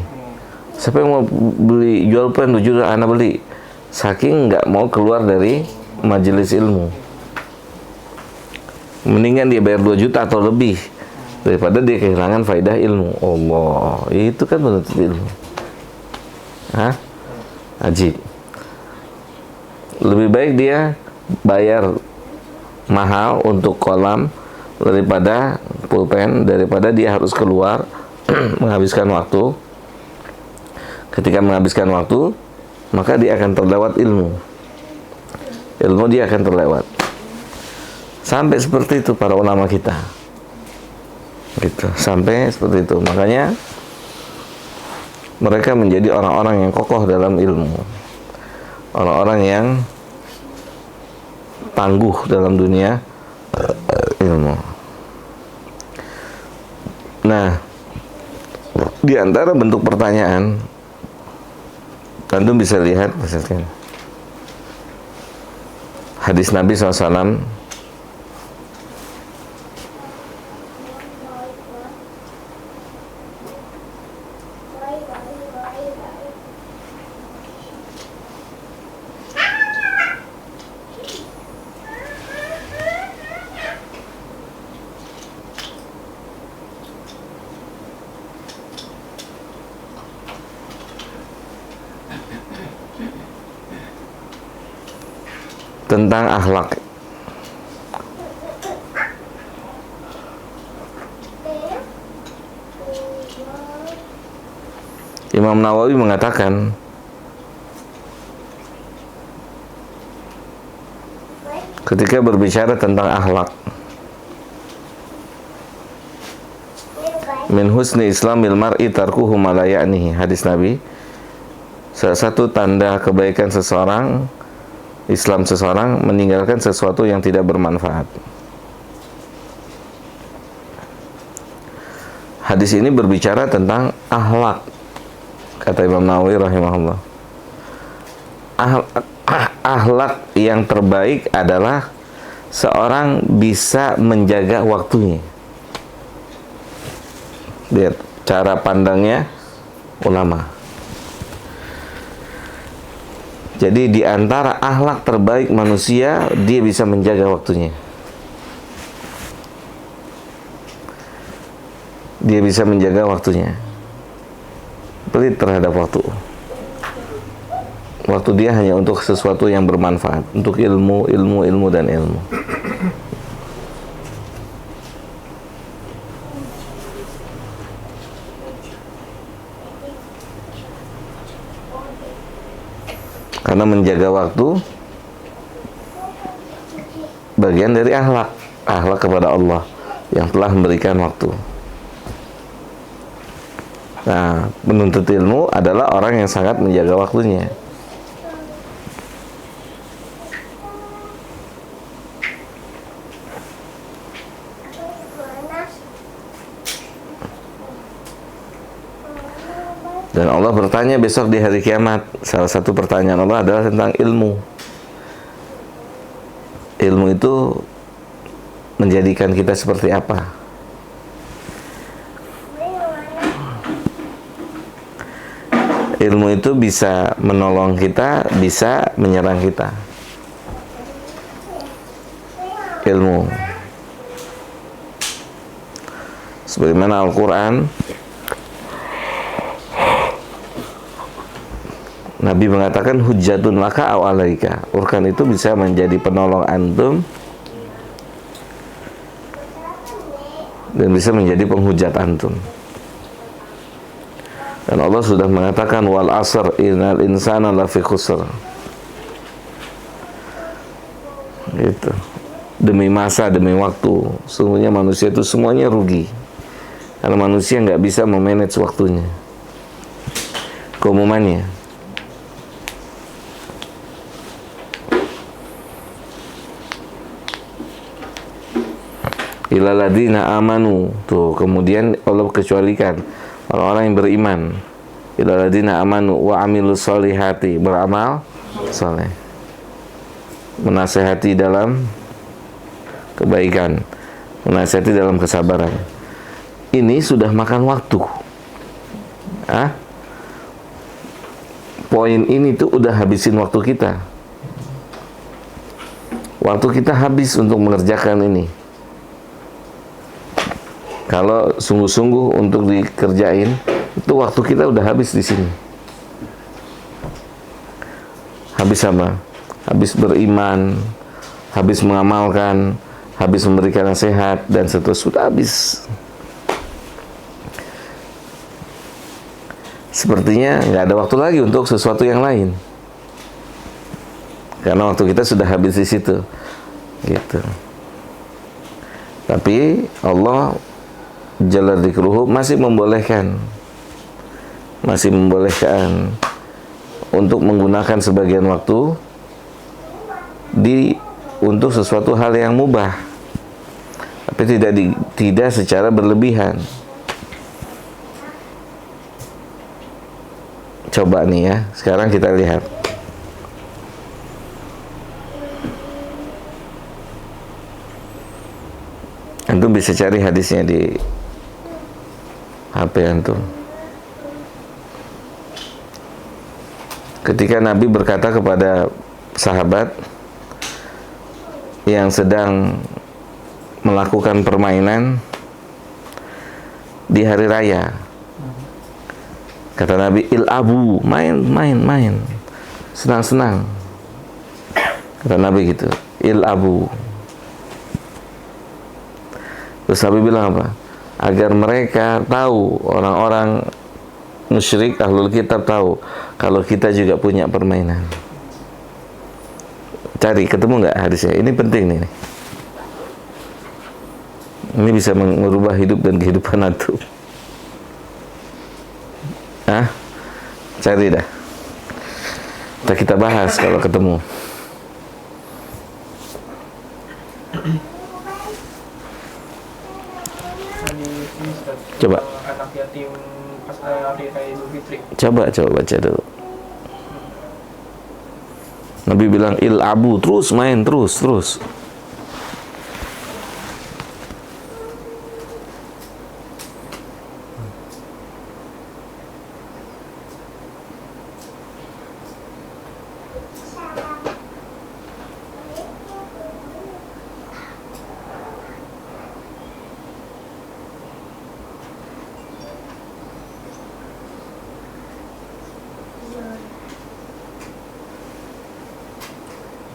Siapa yang mau beli jual pulpen 2 juta? Anak beli. Saking nggak mau keluar dari majelis ilmu. Mendingan dia bayar 2 juta atau lebih daripada dia kehilangan faedah ilmu. Allah, itu kan penuntut ilmu. Hah? Ajib. Lebih baik dia bayar mahal untuk kolam daripada pulpen, daripada dia harus keluar menghabiskan waktu. Ketika menghabiskan waktu, maka dia akan terlewat ilmu. Ilmu dia akan terlewat. Sampai seperti itu para ulama kita. Gitu, sampai seperti itu. Makanya mereka menjadi orang-orang yang kokoh dalam ilmu. Orang-orang yang tangguh dalam dunia ilmu. Nah, di antara bentuk pertanyaan, antum bisa lihat misalkan hadis Nabi SAW tentang akhlak. Imam Nawawi mengatakan ketika berbicara tentang akhlak, min husni islamil mar'i tarkuhu ma la ya'nihi, hadis Nabi, salah satu tanda kebaikan seseorang, Islam seseorang, meninggalkan sesuatu yang tidak bermanfaat. Hadis ini berbicara tentang akhlak, kata Imam Nawawi rahimahullah. Akhlak yang terbaik adalah seorang bisa menjaga waktunya. Lihat cara pandangnya ulama. Jadi di antara akhlak terbaik manusia, dia bisa menjaga waktunya. Dia bisa menjaga waktunya. Pelit terhadap waktu. Waktu dia hanya untuk sesuatu yang bermanfaat, untuk ilmu, dan ilmu. Karena menjaga waktu bagian dari akhlak. akhlak kepada Allah yang telah memberikan waktu. Nah, penuntut ilmu adalah orang yang sangat menjaga waktunya. Dan Allah bertanya besok di hari kiamat. Salah satu pertanyaan Allah adalah tentang ilmu. Ilmu itu menjadikan kita seperti apa? Ilmu itu bisa menolong kita, bisa menyerang kita. Ilmu. Sebagaimana Al-Quran, Nabi mengatakan hujjatun laka aw alaika. Al-Quran itu bisa menjadi penolong antum dan bisa menjadi penghujat antum. Dan Allah sudah mengatakan wal asr innal insana lafi khusr. Gitu. Demi masa, demi waktu, sesungguhnya manusia itu semuanya rugi. Karena manusia nggak bisa memanage waktunya. Keumumannya. Ilaladina amanu, tuh kemudian Allah kecualikan orang-orang yang beriman. Ilaladina amanu wa amilus solihati, beramal soleh, menasehati dalam kebaikan, menasehati dalam kesabaran. Ini sudah makan waktu. Poin ini tuh udah habisin waktu kita. Waktu kita habis untuk mengerjakan ini. Kalau sungguh-sungguh untuk dikerjain, itu waktu kita udah habis di sini. Habis apa? Habis beriman, habis mengamalkan, habis memberikan nasihat, dan seterusnya sudah habis. Sepertinya nggak ada waktu lagi untuk sesuatu yang lain. Karena waktu kita sudah habis di situ. Gitu. Tapi Allah Jalla dzikruhu masih membolehkan untuk menggunakan sebagian waktu untuk sesuatu hal yang mubah, tapi tidak secara berlebihan. Coba nih ya, sekarang kita lihat. Antum bisa cari hadisnya di HP antum. Ketika Nabi berkata kepada sahabat yang sedang melakukan permainan di hari raya, kata Nabi, il'abu, main, senang-senang. Kata Nabi gitu, il'abu. Terus Nabi bilang apa? Agar mereka tahu, orang-orang musyrik ahlul kitab tahu kalau kita juga punya permainan. Cari, ketemu nggak hadisnya? Ini penting nih. Ini bisa merubah hidup dan kehidupan antum. Cari dah. Kita bahas kalau ketemu. Coba. Anak yatim pas hari raya Idul Fitri. Coba baca dulu. Nabi bilang il'abu, terus main, terus.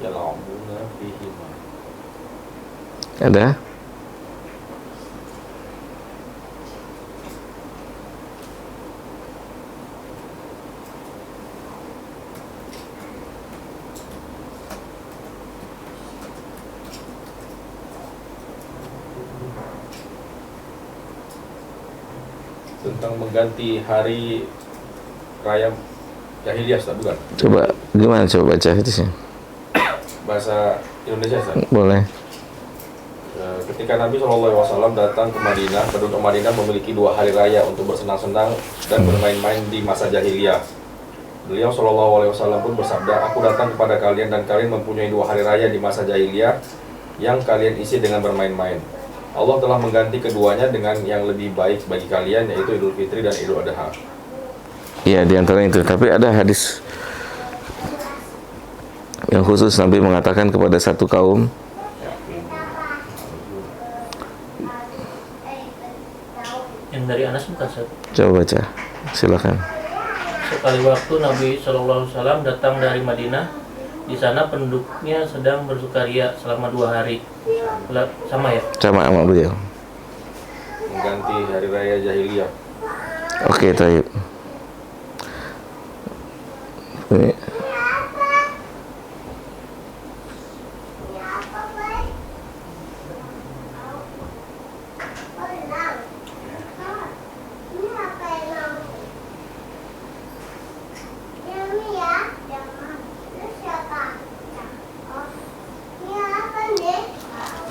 Yal'abuna fihima. Ada? Tentang mengganti hari raya jahiliyah, Ustaz, bukan? Coba gimana, coba baca hadisnya. Bahasa Indonesia, Ustaz. Boleh. Ketika Nabi SAW datang ke Madinah, penduduk Madinah memiliki 2 hari raya untuk bersenang-senang dan bermain-main di masa jahiliyah. Beliau SAW pun bersabda, aku datang kepada kalian dan kalian mempunyai 2 hari raya di masa jahiliyah yang kalian isi dengan bermain-main. Allah telah mengganti keduanya dengan yang lebih baik bagi kalian, yaitu Idul Fitri dan Idul Adha. Iya, di antara itu. Tapi ada hadis yang khusus Nabi mengatakan kepada satu kaum, Yang dari Anas bukan, Ustaz? coba baca, silakan. Sekali waktu Nabi SAW datang dari Madinah. Di sana penduduknya sedang bersukaria selama 2 hari. Sama ya? Sama beliau. Mengganti hari raya jahiliyah. Oke, taib. Ini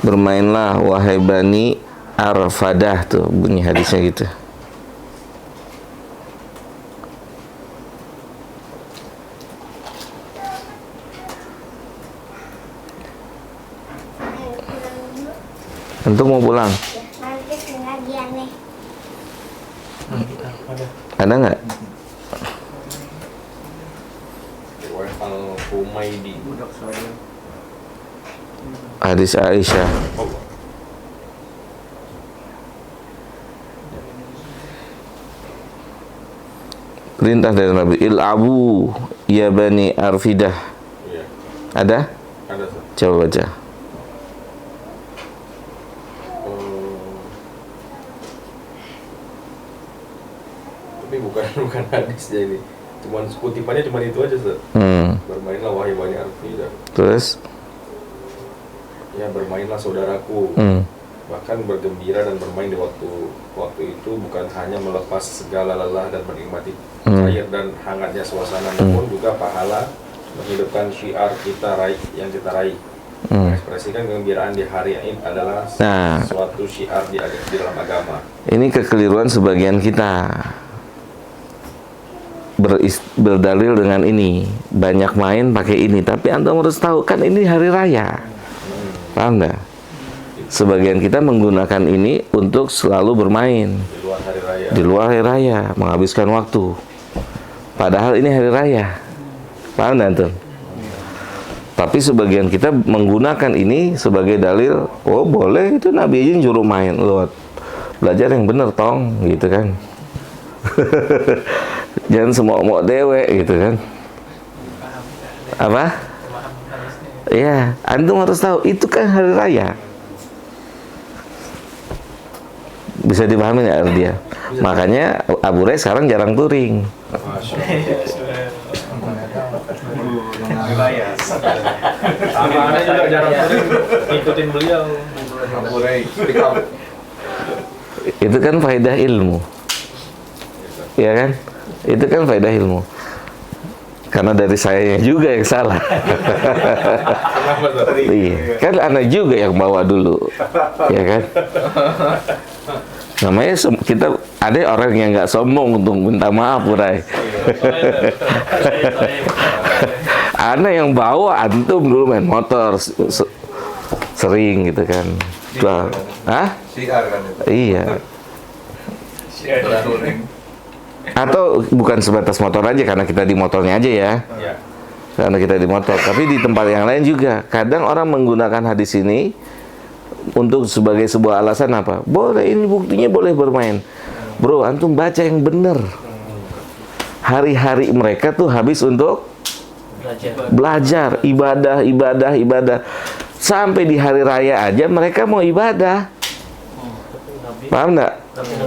bermainlah wahai Bani Arfadah, tuh bunyi hadisnya gitu. Untuk mau pulang? Ada nggak? Riwayat Al-Humaydi. Budak saya. Hadis Aisyah. Allah. Perintah dari Nabi, il'abu ya Bani Arfidah. Iya, Ada? ada, Ustaz. Coba baca. Tapi bukan hadis ya ini. Cuman kutipannya cuma itu aja, Ustaz. Bermainlah wahai Bani Arfidah. Terus? Ya, bermainlah saudaraku. Bahkan bergembira dan bermain di waktu itu bukan hanya melepas segala lelah dan menikmati cair dan hangatnya suasana, namun juga pahala menghidupkan syiar yang kita raih. Mengekspresikan kegembiraan di hari Id adalah suatu syiar di dalam agama. Ini kekeliruan sebagian kita. Berdalil dengan ini, banyak main pakai ini, tapi antum harus tahu kan ini hari raya. Paham nggak? Sebagian kita menggunakan ini untuk selalu bermain Di luar hari raya. di luar hari raya, menghabiskan waktu. Padahal ini hari raya. Paham nggak antum? Tapi sebagian kita menggunakan ini sebagai dalil, oh boleh, itu Nabi aja nyuruh main. Loh, belajar yang bener tong, gitu kan. Jangan semua dewe gitu kan. Apa? Iya, antum harus tahu itu kan hari raya. Bisa dipahami nggak dia? Makanya Abu Ray sekarang jarang touring. Masya Dibayar. Sama aneh juga jarang sering ngikutin beliau. Itu kan faedah ilmu. Iya kan? Itu kan faedah ilmu. Karena dari saya juga yang salah. Kenapa, Ustaz? Iya, kan anak juga yang bawa dulu. Ya kan? Namanya kita ada orang yang nggak sombong untuk minta maaf, Uray. Anak yang bawa, antum dulu main motor sering gitu kan. Hah? Siar kan itu. Iya. Touring. Atau bukan sebatas motor aja, karena kita di motornya aja ya. Ya. Karena kita di motor, tapi di tempat yang lain juga. Kadang orang menggunakan hadis ini untuk sebagai sebuah alasan apa? Boleh, ini buktinya boleh bermain. Bro, antum baca yang bener. Hari-hari mereka tuh habis untuk belajar, ibadah. Sampai di hari raya aja mereka mau ibadah. Paham nggak?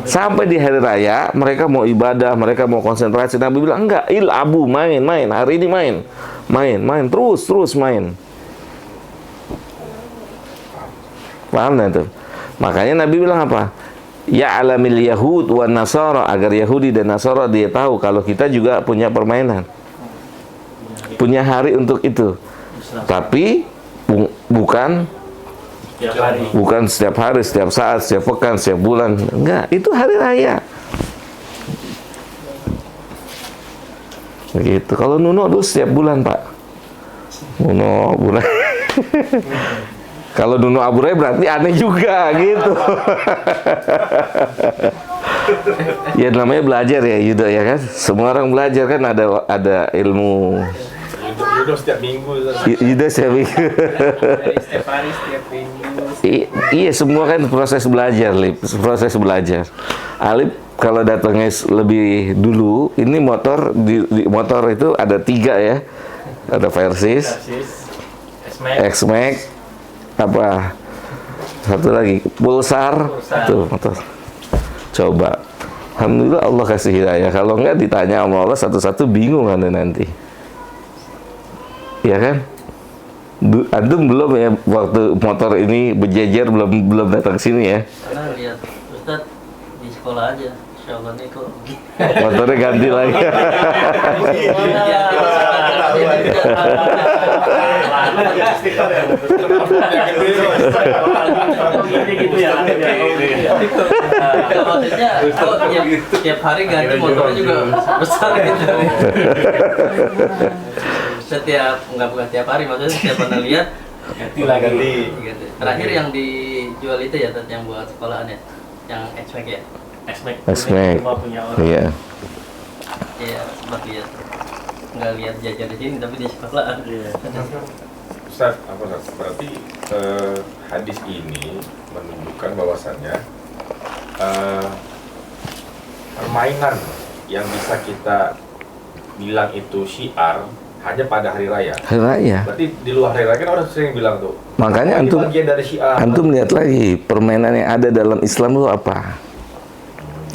Sampai di hari raya mereka mau ibadah, mereka mau konsentrasi. Nabi bilang enggak, abu main, hari ini main, terus main. Paham nggak tuh? Makanya Nabi bilang apa? ya'lamil yahud wan nasara, agar Yahudi dan Nasara dia tahu kalau kita juga punya permainan, punya hari untuk itu. Tapi bukan Tiap hari. bukan setiap hari, setiap saat, setiap pekan, setiap bulan. Enggak, itu hari raya. Begitu. Kalau Nuno dulu setiap bulan, Pak. Nuno bulan. Kalau Nuno Aburai berarti aneh juga gitu. Ya namanya belajar ya, Yudo ya kan. Semua orang belajar kan, ada ilmu. Yudo setiap minggu. Yudo setiap minggu. Dari setiap hari, setiap minggu. Iya, semua kan proses belajar, Lip. Proses belajar. Alip kalau datangnya lebih dulu, ini motor di motor itu ada 3 ya. Ada Versys, X-Max, apa? Satu lagi, Pulsar. Tuh motor. Coba. Alhamdulillah Allah kasih hidayah. Kalau enggak ditanya sama Allah satu-satu bingung Anda nanti. Iya kan? Antum belum ya waktu motor ini berjejer belum datang sini ya? Karena lihat Ustadz di sekolah aja, Insya Allah nih kok Motornya ganti lagi. Gitu ya. Maksudnya, tiap hari ganti motornya juga besar gitu. Bukan tiap hari, maksudnya setiap pernah lihat Ganti lagi. gitu. Terakhir yang dijual itu ya, Tat, yang buat sekolahan ya, yang X-Max ya. X-Max. X-Max. Cuma punya orang. Iya. Iya, sempat lihat. Nggak lihat jajar di sini, tapi di sekolahan. Iya. Ustaz, berarti hadis ini menunjukkan bahwasannya permainan yang bisa kita bilang itu syiar hanya pada hari raya. Hari raya. Berarti di luar hari raya kan orang sering bilang tuh. Makanya "Oh, ini antum bagian dari syiar." lihat lagi permainan yang ada dalam Islam itu apa.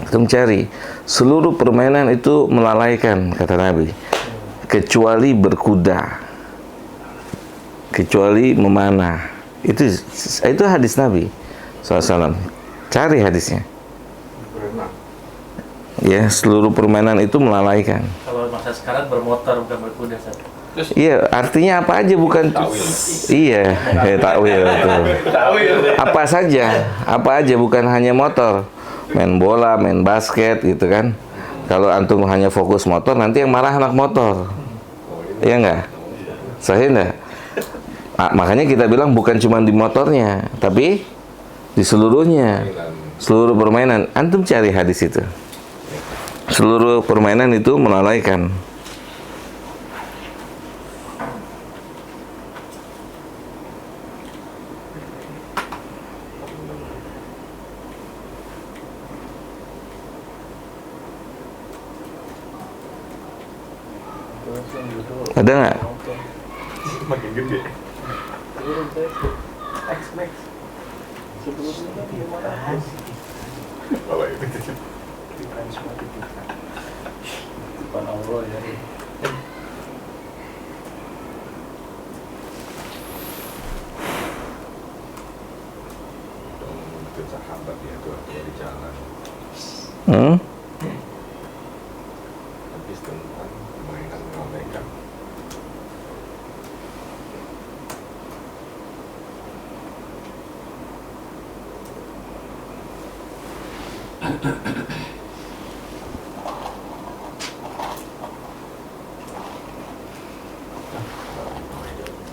Antum cari. Seluruh permainan itu melalaikan, kata Nabi. Kecuali berkuda. Kecuali memanah. Itu hadis Nabi SAW. Cari hadisnya. Ya, seluruh permainan itu melalaikan. Kalau masa sekarang bermotor bukan berkuda, Ustaz. Iya, artinya apa aja bukan Takwil. Iya, takwil betul. Apa aja bukan hanya motor. Main bola, main basket gitu kan. Kalau antum hanya fokus motor, nanti yang marah anak motor. Iya enggak? Sahih enggak? Makanya kita bilang bukan cuma di motornya, tapi di seluruhnya. Seluruh permainan, antum cari hadis itu. Seluruh permainan itu melalaikan. Ada nggak? Makin gede. X-Max. Sebelumnya 500. Bawa itu. Depan Allah ya. Mungkin sahabat ya tuh di jalan. Habis tentang permainan melalaikan.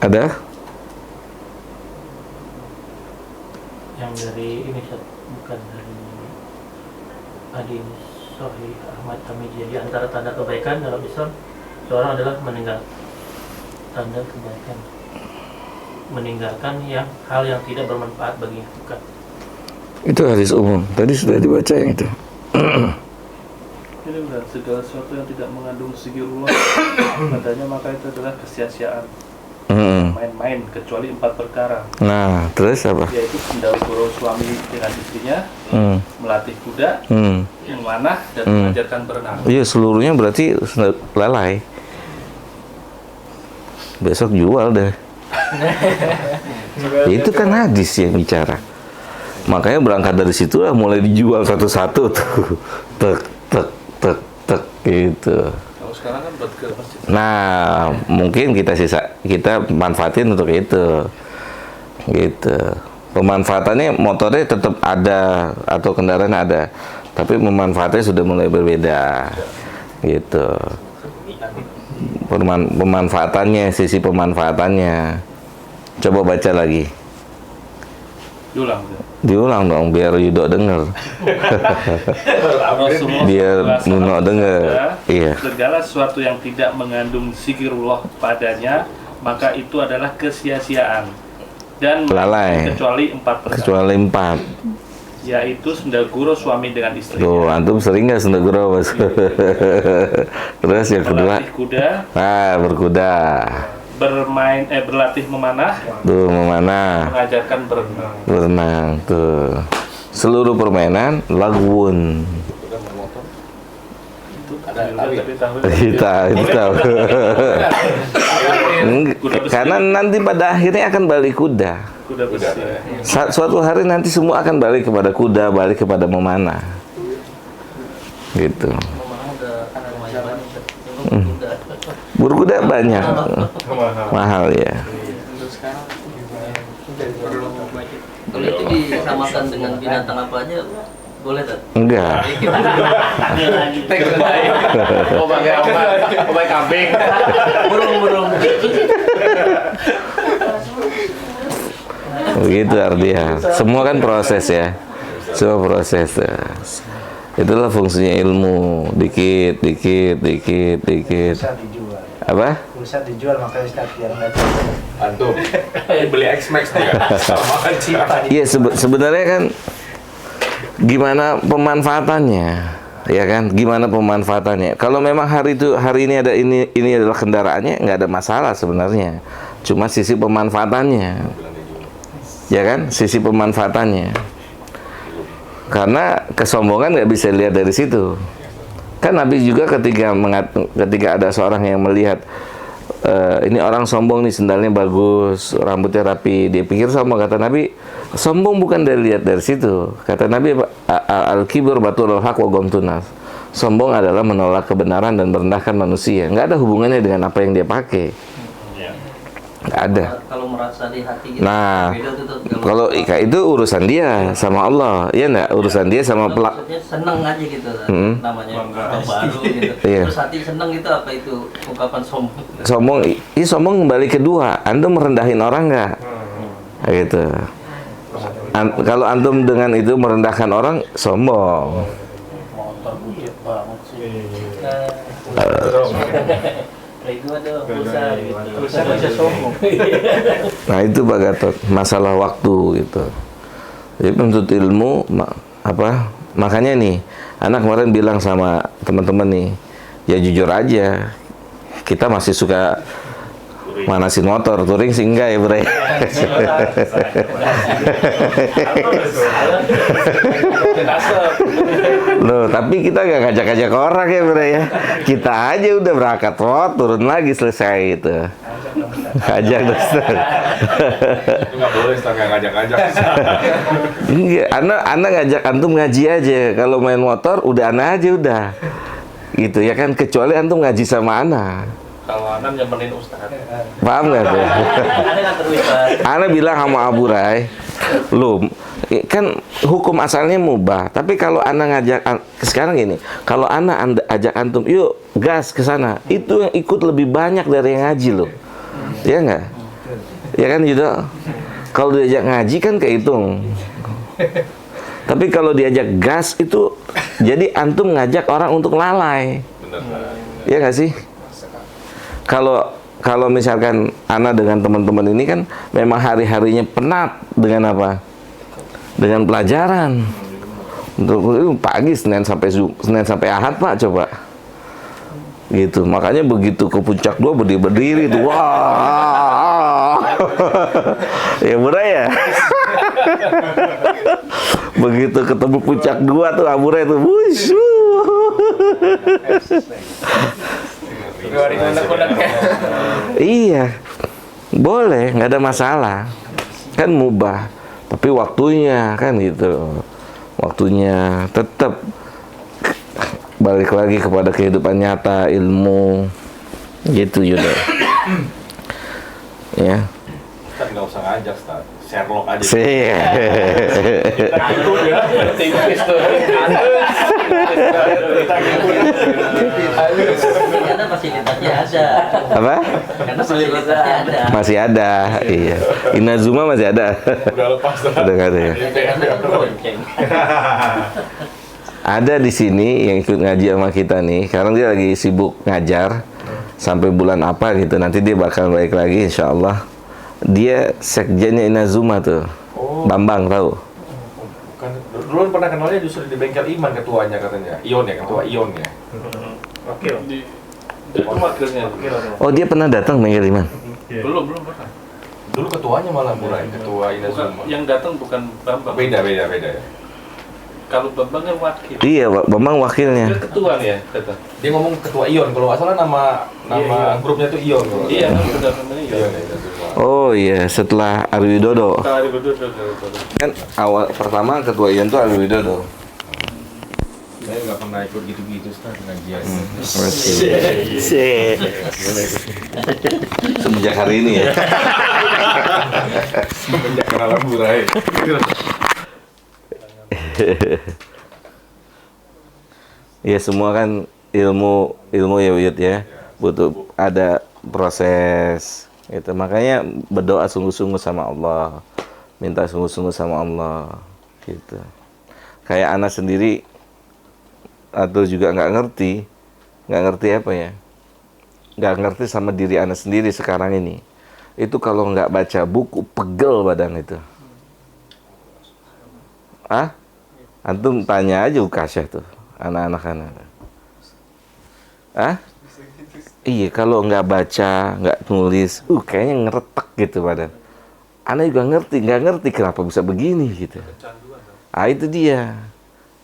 Ada? Yang dari ini, Ustaz, bukan dari hadis Sahih Ahmad Tamiji. Di antara tanda kebaikan dalam Islam, seorang adalah tanda kebaikan meninggalkan hal yang tidak bermanfaat baginya. Bukan. Itu hadis umum. Tadi sudah dibaca yang itu. Ini benar, segala sesuatu yang tidak mengandung zikirullah padanya maka itu adalah kesia-siaan. Main-main kecuali 4 perkara, Nah, terus apa? yaitu mendahului guru suami dengan istrinya, melatih kuda, memanah, dan mengajarkan berenang. Iya, seluruhnya berarti lalai. Besok jual deh. Itu kan hadis yang bicara. Makanya berangkat dari situ lah mulai dijual satu-satu tuh. Tek tek tek tek gitu. Kalau sekarang kan buat ke masjid. Nah, mungkin kita manfaatin untuk itu. Gitu. Pemanfaatannya motornya tetap ada atau kendaraan ada, tapi pemanfaatannya sudah mulai berbeda. Gitu. Pemanfaatannya, sisi pemanfaatannya. Coba baca lagi. Diulang dong biar Yudo denger. Biar Nuno denger. Iya. Segala sesuatu yang tidak mengandung zikirullah padanya, maka itu adalah kesia-siaan dan lalai. kecuali 4 perkara. Kecuali 4. Yaitu sendaguro suami dengan istrinya. Tuh, antum sering nggak sendaguro, Mas? Terus yang kedua, Melatih kuda, berkuda. Berlatih memanah, Tuh, memanah, mengajarkan berenang. berenang, tuh. Seluruh permainan lagwun. Kita tahu. Karena nanti pada akhirnya akan balik kuda. Kuda besi. Suatu hari nanti semua akan balik kepada kuda, balik kepada memanah. Gitu. Memanah udah lumayan banyak. Berkuda banyak. Mahal ya. Kalau itu disamakan dengan binatang apa aja boleh tak? Enggak. Oh pakai apa? Oh pakai kambing. Burung. Begitu artinya. Semua kan proses ya. Semua proses. Itulah fungsinya ilmu. Dikit. Pulsa dijual. Apa? Pulsa dijual makanya Ustaz biar nggak Antum beli X-Max dia. Sama aja. Iya sebenarnya kan gimana pemanfaatannya, ya kan? Gimana pemanfaatannya? Kalau memang hari ini ada ini adalah kendaraannya, nggak ada masalah sebenarnya. Cuma sisi pemanfaatannya, ya kan? Sisi pemanfaatannya. Karena kesombongan nggak bisa lihat dari situ. Kan Nabi juga ketika ada seorang yang melihat ini orang sombong nih, sendalnya bagus, rambutnya rapi, dia pikir sombong. Kata Nabi, sombong bukan dilihat dari situ. Kata Nabi, al-kibr batul haq wa ghamtunas. Sombong adalah menolak kebenaran dan merendahkan manusia. Nggak ada hubungannya dengan apa yang dia pakai. Nggak ada. Kalau merasa di hati gitu, Nah, beda tuh. kalau itu urusan dia sama Allah, ya nggak? Urusan dia sama maksudnya seneng aja gitu, namanya ungkapan baru gitu. Iya. Terus hati seneng itu apa itu ungkapan sombong? Sombong kembali kedua. Antum merendahin orang nggak? Gitu. Kalau antum dengan itu merendahkan orang, sombong. Motor bujet banget sih. Itu ada pulsa gitu. Pulsa bisa sombong. Nah itu Pak Gatot, masalah waktu gitu. Jadi penuntut ilmu makanya nih, anak kemarin bilang sama teman-teman nih, ya jujur aja, kita masih suka manasin motor, touring sih enggak ya Bre. Loh, tapi kita nggak ngajak-ngajak orang ya Bre ya. Kita aja udah berangkat turun lagi selesai itu. Ajak Ustaz. Itu nggak boleh Ustaz, nggak ngajak-ngajak. Enggak, anak ngajak antum ngaji aja. Kalau main motor udah anak aja udah. Gitu ya kan, kecuali antum ngaji sama anak. Kalau anak nyemperin Ustaz. Paham nggak tuh? Ada nggak terlibat? Ana bilang sama Abu Rai, lu kan hukum asalnya mubah, tapi kalau Ana ngajak sekarang gini, kalau Ana ajak antum, yuk gas ke sana, itu yang ikut lebih banyak dari yang ngaji loh, ya nggak? Ya kan gitu. Kalau diajak ngaji kan kehitung, tapi kalau diajak gas itu jadi antum ngajak orang untuk lalai, ya nggak sih? Kalau misalkan Ana dengan teman-teman ini kan memang hari-harinya penat dengan apa? Dengan pelajaran. Untuk pagi Senin sampai Ahad Pak, coba. Gitu. Makanya begitu ke puncak 2 berdiri tuh. Wah. Ya mudah ya. Begitu ketemu puncak 2 tuh Abu Rai tuh. Iya, boleh, nggak ada masalah, kan mubah. Tapi waktunya kan gitu. Waktunya tetap balik lagi kepada kehidupan nyata, ilmu. Gitu Yuda. Ya. Ustaz nggak usah ngajak, Ustaz. Sherlock aja. Takut ya, tipis tuh. Karena fasilitasnya ada. Apa? Karena fasilitasnya ada. Masih ada, iya. Inazuma masih ada. Udah lepas, Ustaz. Udah nggak ada ya. Ya, karena kan bonceng. Ada di sini yang ikut ngaji sama kita nih. Sekarang dia lagi sibuk ngajar sampai bulan apa gitu. Nanti dia bakal balik lagi, insya Allah. Dia sekjennya Inazuma tuh. Oh. Bambang tahu? Bukan, dulu pernah kenalnya justru di bengkel Iman ketuanya katanya. Ion ya, ketua Ion ya. Wakil. Itu wakilnya. Oh dia pernah datang Bengkel Iman? Belum pernah. Dulu ketuanya malah Burai, ketua Bukan, Inazuma. yang datang bukan Bambang. Beda ya. Kalau Bambang kan wakil. Iya, Bambang wakilnya. Dia ketua nih ya, kata. Dia ngomong ketua Ion, kalau nggak salah nama Iya. grupnya tuh Ion. Kalau Iya, nggak kan salah. benar namanya Ion ya. ya, Inazuma. Oh iya, setelah Ari Widodo. Kali berdua. Kan awal pertama ketua Ion tuh Ari Widodo. Saya nggak pernah ikut gitu-gitu, Ustaz, pengajian. Semenjak hari ini ya. Semenjak kenalan Burai. Ya semua kan ilmu ya Wiyut ya. Butuh ada proses gitu. Makanya berdoa sungguh-sungguh sama Allah. Minta sungguh-sungguh sama Allah gitu. Kayak anak sendiri atau juga nggak ngerti apa ya? Nggak ngerti sama diri anak sendiri sekarang ini. Itu kalau nggak baca buku pegel badan itu. Ah? Antum tanya aja Ukasyah tuh, anak-anak. Ah? Iya, kalau nggak baca, nggak nulis, kayaknya ngeretek gitu badan. Anak juga nggak ngerti kenapa bisa begini gitu. Ah itu dia,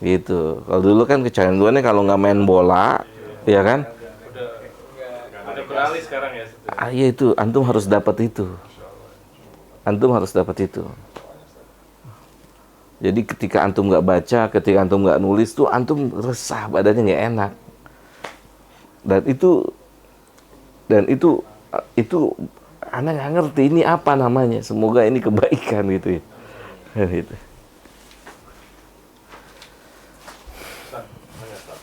gitu. Kalau dulu kan kecanduannya kalau nggak main bola, ya kan? Udah beralih sekarang ya. Ah iya itu, antum harus dapat itu. Antum harus dapat itu. Jadi ketika antum nggak baca, ketika antum nggak nulis tuh antum resah, badannya nggak enak. Dan itu anak nggak ngerti ini apa namanya. Semoga ini kebaikan gitu ya. Gitu. Ustaz, nanya, Ustaz.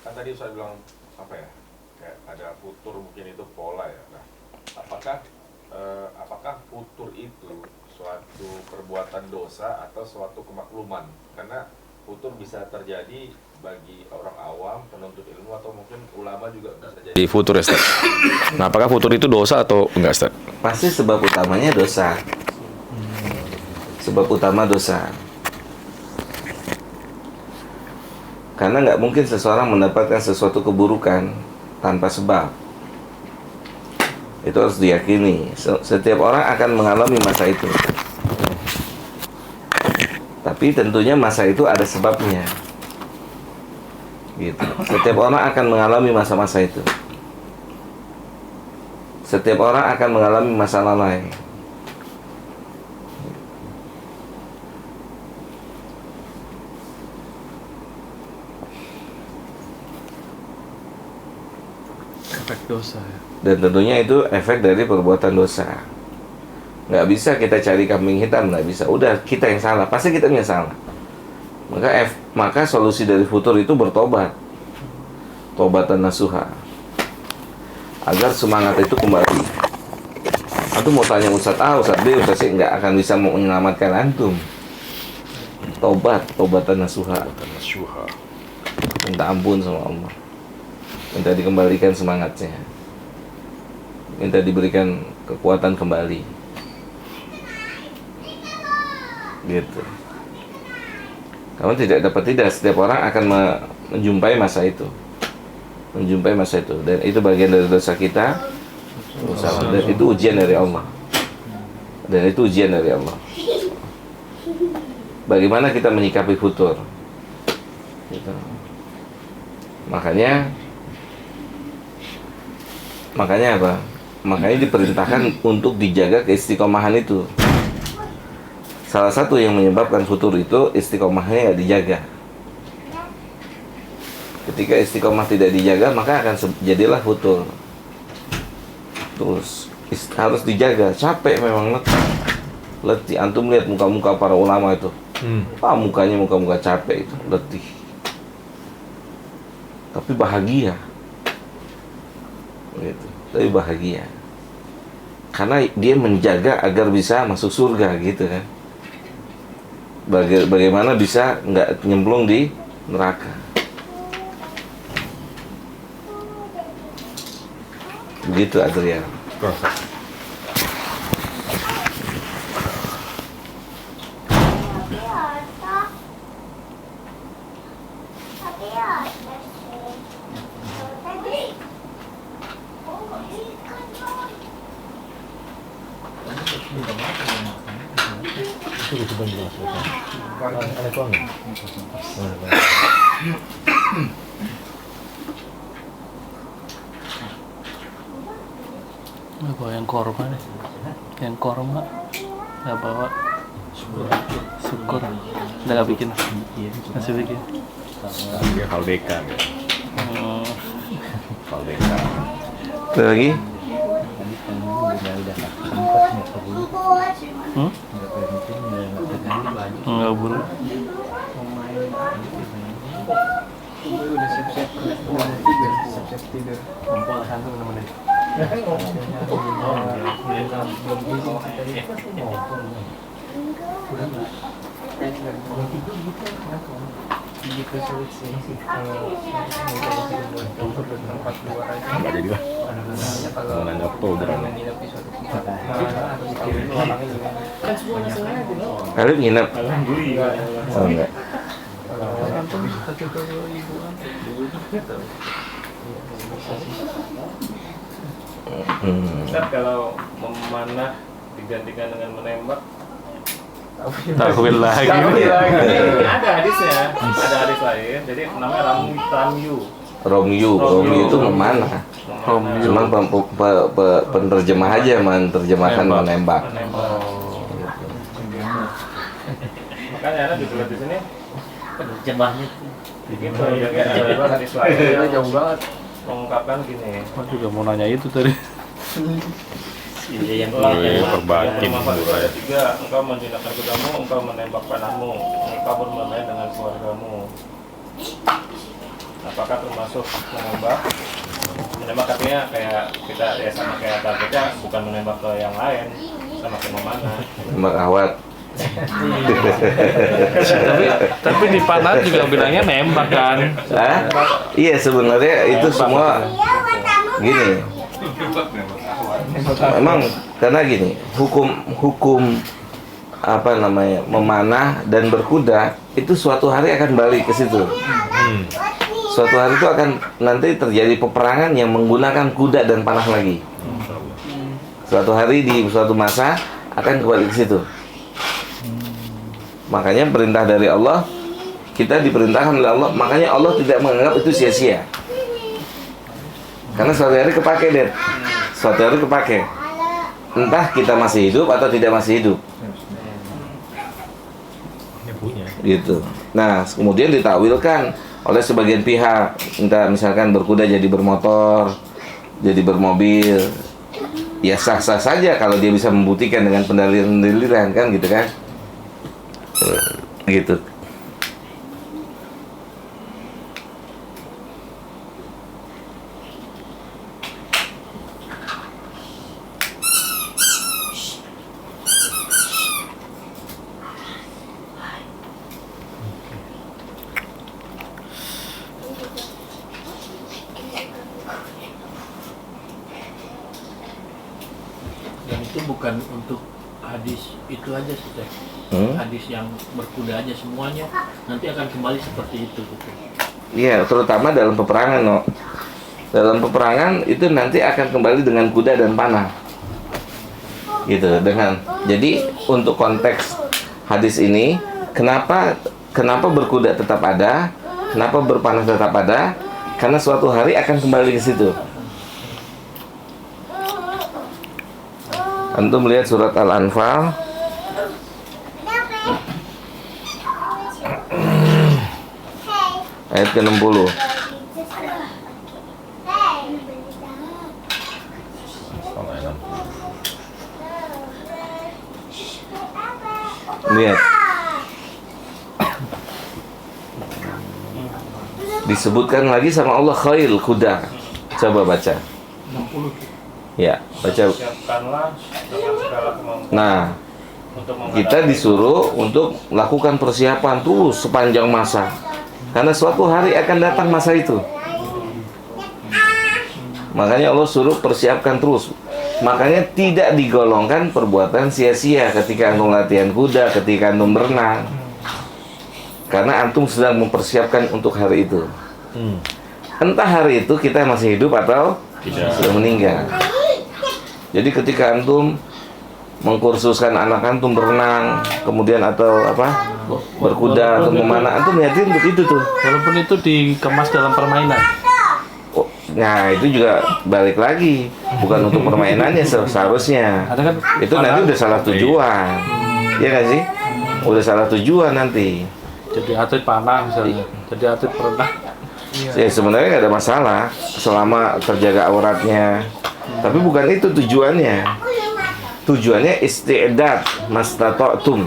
Kan tadi saya bilang apa ya? Kayak ada futur mungkin itu pola ya. Nah, apakah futur itu suatu perbuatan dosa atau suatu kemakluman? Karena futur bisa terjadi bagi orang awam, penuntut ilmu, atau mungkin ulama juga bisa jadi futur ya, Ustaz. Nah, apakah futur itu dosa atau enggak, Ustaz? Pasti sebab utamanya dosa. Sebab utama dosa. Karena nggak mungkin seseorang mendapatkan sesuatu keburukan tanpa sebab. Itu harus diyakini. Setiap orang akan mengalami masa itu. Tapi tentunya masa itu ada sebabnya. Gitu. Setiap orang akan mengalami masa-masa itu. Setiap orang akan mengalami masa lalai. Efek dosa ya. Dan tentunya itu efek dari perbuatan dosa. Nggak bisa kita cari kambing hitam, nggak bisa. Udah kita yang salah, pasti kita yang salah. Maka solusi dari futur itu bertobat. Tobatan nasuha. Agar semangat itu kembali. Antum mau tanya Ustadz A, Ustadz B, Ustadz C, nggak akan bisa menyelamatkan antum. Tobatan nasuha. Minta ampun sama Allah. Minta dikembalikan semangatnya. Minta diberikan kekuatan kembali. Gitu. Kamu tidak, setiap orang akan menjumpai masa itu. Dan itu bagian dari dosa kita. Dan itu ujian dari Allah. Bagaimana kita menyikapi futur? Gitu. Makanya apa? Makanya diperintahkan untuk dijaga keistiqomahan itu. salah satu yang menyebabkan futur itu istiqomahnya dijaga. Ketika istiqomah tidak dijaga, maka akan jadilah futur. Terus harus dijaga. Capek memang, letih. Antum lihat muka-muka para ulama itu. Mukanya muka-muka capek itu, letih. Tapi bahagia. Gitu. Tapi bahagia. Karena dia menjaga agar bisa masuk surga gitu kan. Bagaimana bisa nggak nyemplung di neraka. Begitu Adrian. Apa yang korma nih? Yang korma nggak bawa syukur. Udah nggak bikin? Masih bikin? Valdeka. Valdeka. Ada lagi? Nggak buru. Udah siap-siap siap-siap tidur. Kumpul satu teman-teman. Nggak jadi lah. Bulan Oktober. Kalian nginep? Oh enggak. Ustaz, kalau memanah digantikan dengan menembak, Takwil lagi. ada hadisnya, ada hadis lain. Jadi namanya ramyu. Romyu itu memanah. Cuman penerjemah aja menerjemahkan menembak. Makanya ada ditulis di sini. Penerjemahnya Gitu, ya kayak hadis lain. Jauh banget. Mengungkapkan gini. Aku juga mau nanya itu tadi. yang Perbakin Al-Fatihah ayat 3, engkau menjinakkan kudamu, engkau menembak panahmu, engkau bermain dengan keluargamu. Apakah termasuk menembak? Menembak artinya kayak kita ya sama kayak targetnya bukan menembak ke yang lain, sama kayak memanah. Tembak awat. Tapi di panah juga bilangnya nembak kan. Hah? Iya sebenarnya itu semua gini. Memang karena gini, hukum apa namanya memanah dan berkuda itu suatu hari akan balik ke situ. Suatu hari itu akan nanti terjadi peperangan yang menggunakan kuda dan panah lagi. Suatu hari di suatu masa akan kembali ke situ. Makanya perintah dari Allah, kita diperintahkan oleh Allah, makanya Allah tidak menganggap itu sia-sia. Karena suatu hari kepake deh. Suatu hari kepake. Entah kita masih hidup atau tidak masih hidup. Gitu. Nah, kemudian ditakwilkan oleh sebagian pihak, entah misalkan berkuda jadi bermotor, jadi bermobil. Ya sah-sah saja kalau dia bisa membuktikan dengan pendalilan-pendalilan kan gitu kan. Gitu. Dan itu bukan untuk hadis itu aja sih, Teh. Hadis yang berkuda aja semuanya nanti akan kembali seperti itu gitu. Iya, terutama dalam peperangan, no. Dalam peperangan itu nanti akan kembali dengan kuda dan panah. Gitu, jadi untuk konteks hadis ini, kenapa berkuda tetap ada, kenapa berpanah tetap ada? Karena suatu hari akan kembali ke situ. Antum lihat surat Al-Anfal Ayat ke-60. Lihat. Disebutkan lagi sama Allah khail kuda. Coba baca. 60. Ya, baca. Siapkanlah dengan segala kemampuan Nah, untuk kita disuruh untuk melakukan persiapan terus sepanjang masa. Karena suatu hari akan datang masa itu. Makanya Allah suruh persiapkan terus. Makanya tidak digolongkan perbuatan sia-sia ketika antum latihan kuda, ketika antum berenang. Karena antum sedang mempersiapkan untuk hari itu. Entah hari itu kita masih hidup atau sudah meninggal. Jadi ketika antum mengkursuskan anak antum berenang, kemudian atau apa berkuda atau memanah, antum niatin untuk itu tuh. Walaupun itu dikemas dalam permainan. Oh, nah itu juga balik lagi, bukan untuk permainannya seharusnya. Ada kan Itu nanti udah salah tujuan, ya nggak sih? Udah salah tujuan nanti. jadi atlet panah misalnya, jadi atlet perenang. Ya sebenarnya nggak ada masalah selama terjaga auratnya. Tapi bukan itu tujuannya. Tujuannya isti'dad mastata'tum,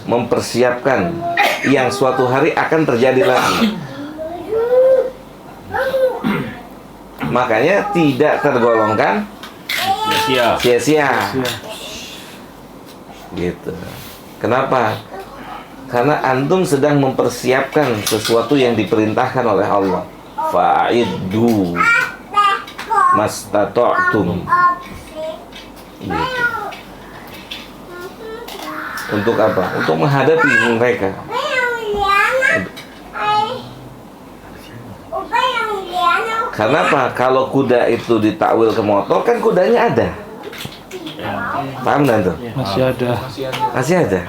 mempersiapkan yang suatu hari akan terjadi lagi. Makanya tidak tergolongkan sia-sia. Gitu. Kenapa? Karena antum sedang mempersiapkan sesuatu yang diperintahkan oleh Allah. Fa'iddu mastata'tum. Gitu. Untuk apa? Untuk menghadapi mereka. Karena apa? Kalau kuda itu ditakwil ke motor, kan kudanya ada. Paham kan tuh? Masih ada. Masih ada.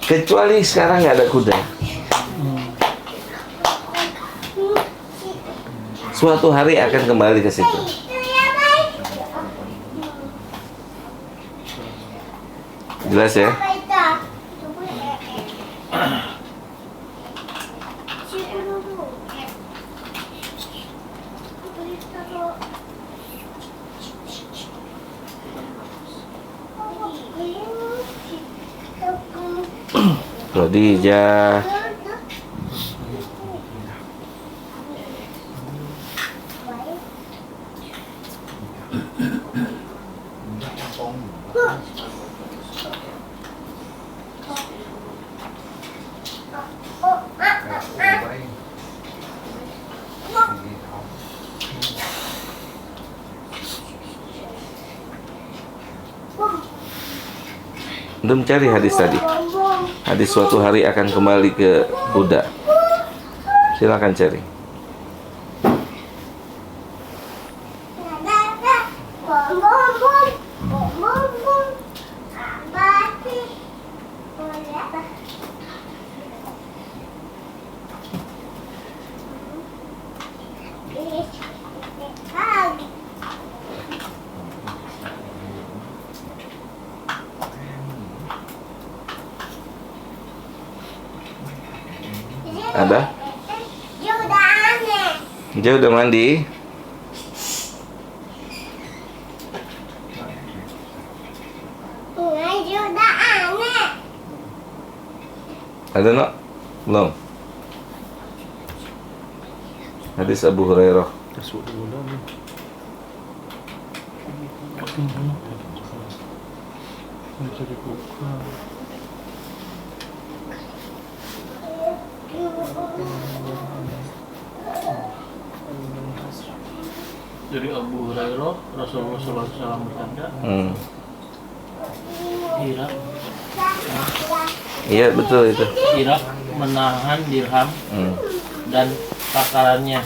Kecuali sekarang nggak ada kuda. Suatu hari akan kembali ke situ. Jelas ya? Khadijah. Belum cari hadis tadi. Hadis suatu hari akan kembali ke kuda. Silakan cari. Ada? Dia udah mandi. Ada nak? Belum. Hadis Abu Hurairah. Dari Abu Hurairah, Rasulullah SAW bersabda, Irak Iya betul itu. Irak menahan dirham dan takarannya,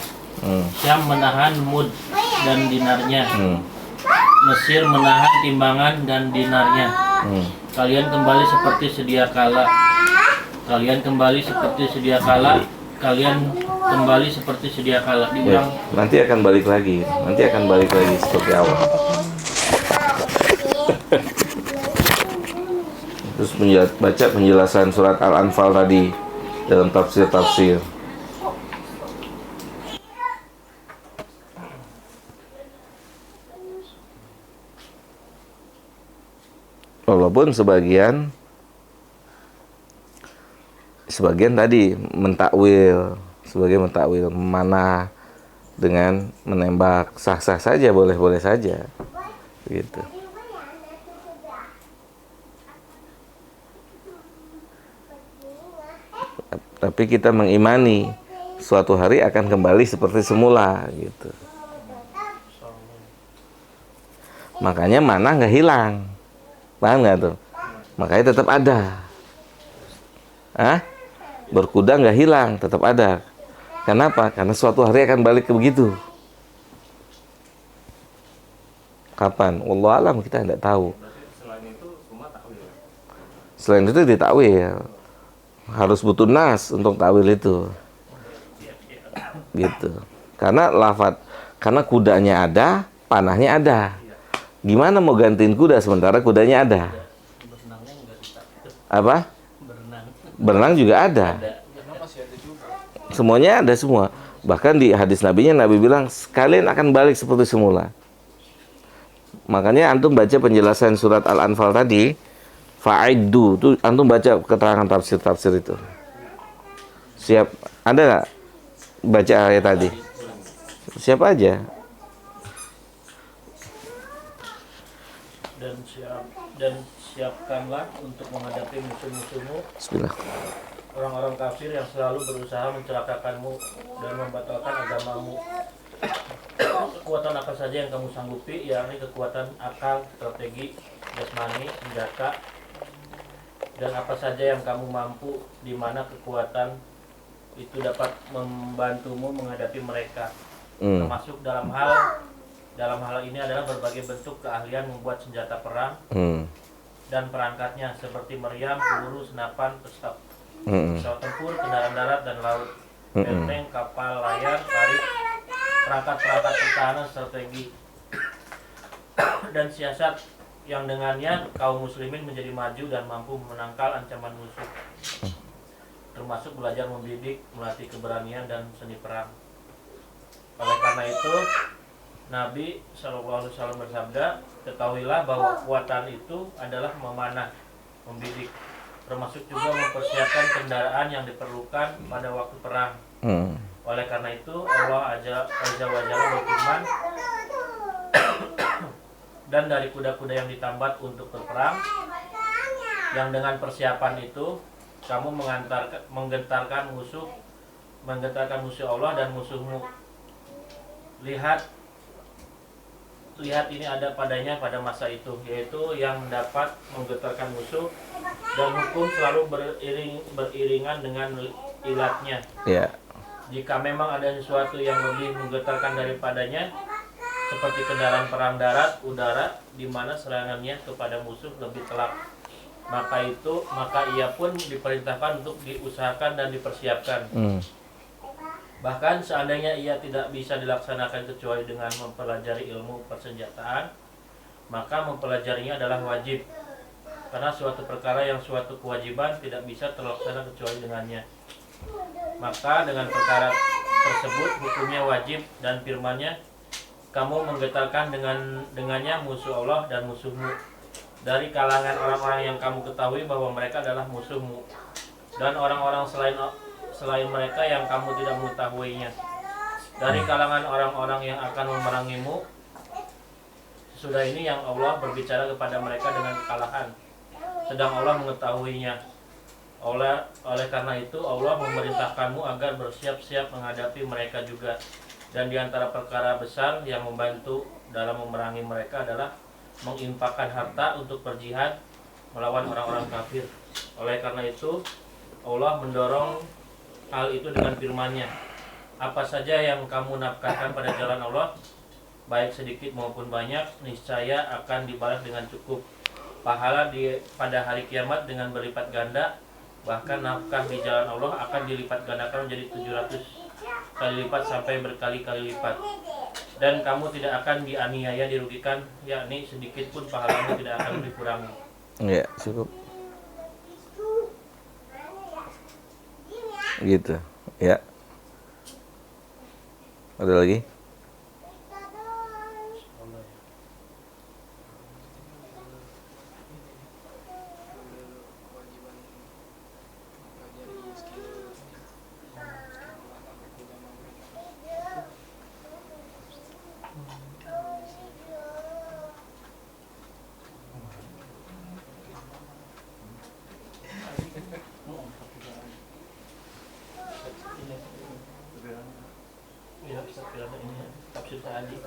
Syam menahan mud dan dinarnya, Mesir menahan timbangan dan dinarnya. Kalian kembali seperti sedia kala. Kalian kembali seperti sedia kala. Kalian kembali seperti sedia kala. Ya, nanti akan balik lagi. Nanti akan balik lagi seperti awal. Terus baca penjelasan surat Al-Anfal tadi. dalam tafsir-tafsir. Walaupun sebagian tadi sebagian mentakwil memanah dengan menembak, sah-sah saja, boleh-boleh saja, gitu. Tapi kita mengimani suatu hari akan kembali seperti semula, gitu. Makanya manah nggak hilang, paham nggak tuh? Makanya tetap ada. Berkuda nggak hilang, tetap ada. Kenapa? Karena suatu hari akan balik ke begitu. Kapan? Wallahu alam, kita tidak tahu. Selain itu semua takwil. Selain itu ditakwil. Harus butuh nas untuk takwil itu. Gitu. Karena kudanya ada, panahnya ada. Gimana mau gantiin kuda sementara kudanya ada? Berenangnya nggak bisa. Apa? Berenang. Berenang juga ada. Semuanya ada semua. Bahkan di hadis nabinya, Nabi bilang kalian akan balik seperti semula. Makanya antum baca penjelasan surat Al-Anfal tadi, fa'iddu, itu antum baca keterangan tafsir-tafsir itu. Siap? Ada nggak baca ayat tadi? Siapa aja? Dan siapkanlah untuk menghadapi musuh-musuhmu, Bismillah. orang-orang kafir yang selalu berusaha mencelakakanmu dan membatalkan agamamu. Kekuatan apa saja yang kamu sanggupi, yakni kekuatan akal, strategi, jasmani, senjata, dan apa saja yang kamu mampu, di mana kekuatan itu dapat membantumu menghadapi mereka. Termasuk dalam hal ini adalah berbagai bentuk keahlian membuat senjata perang dan perangkatnya seperti meriam, peluru, senapan, pesawat tempur, kendaraan darat dan laut, benteng, kapal, layar, tarik, perangkat-perangkat pertahanan, strategi, dan siasat yang dengannya kaum muslimin menjadi maju dan mampu menangkal ancaman musuh, termasuk belajar membidik, melatih keberanian dan seni perang. Oleh karena itu, Nabi SAW bersabda, ketahuilah bahwa kekuatan itu adalah memanah, membidik, termasuk juga mempersiapkan kendaraan yang diperlukan pada waktu perang. Oleh karena itu, Allah Azza wa Jalla berfirman, dan dari kuda-kuda yang ditambat untuk berperang, yang dengan persiapan itu kamu menggentarkan musuh Allah dan musuhmu. Lihat ini ada padanya pada masa itu, yaitu yang dapat menggetarkan musuh, dan hukum selalu beriringan dengan ilatnya. Jika memang ada sesuatu yang lebih menggetarkan daripadanya, seperti kendaraan perang darat, udara, di mana serangannya kepada musuh lebih telak, maka ia pun diperintahkan untuk diusahakan dan dipersiapkan. Bahkan seandainya ia tidak bisa dilaksanakan kecuali dengan mempelajari ilmu persenjataan, maka mempelajarinya adalah wajib, karena suatu perkara yang suatu kewajiban tidak bisa terlaksana kecuali dengannya. Maka dengan perkara tersebut hukumnya wajib, dan firman-Nya, kamu menggetarkan dengannya musuh Allah dan musuhmu dari kalangan orang-orang yang kamu ketahui bahwa mereka adalah musuhmu, dan orang-orang selain mereka yang kamu tidak mengetahuinya dari kalangan orang-orang yang akan memerangimu. Sesudah ini yang Allah berbicara kepada mereka dengan kekalahan, sedang Allah mengetahuinya. Oleh karena itu Allah memerintahkanmu agar bersiap-siap menghadapi mereka juga. Dan di antara perkara besar yang membantu dalam memerangi mereka adalah menginfakkan harta untuk berjihad melawan orang-orang kafir. Oleh karena itu Allah mendorong hal itu dengan firman-Nya, apa saja yang kamu nafkahkan pada jalan Allah, baik sedikit maupun banyak, niscaya akan dibalas dengan cukup pahala pada hari kiamat dengan berlipat ganda. Bahkan nafkah di jalan Allah akan dilipat gandakan menjadi 700 kali lipat sampai berkali-kali lipat. Dan kamu tidak akan dianiaya, dirugikan, yakni sedikit pun pahalamu tidak akan dikurangi. Ya, cukup. Gitu, ya. Ada lagi? Ya, saya ini tafsir Sa'adi.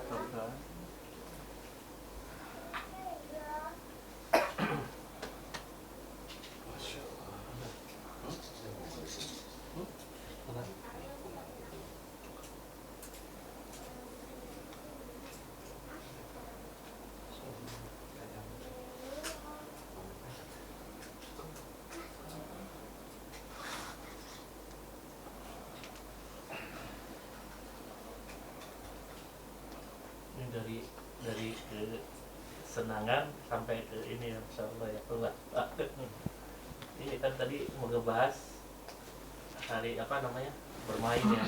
dari kesenangan sampai ke ini ya, insyaallah ya Allah. Ini kan tadi mau ngebahas hari apa namanya bermain ya.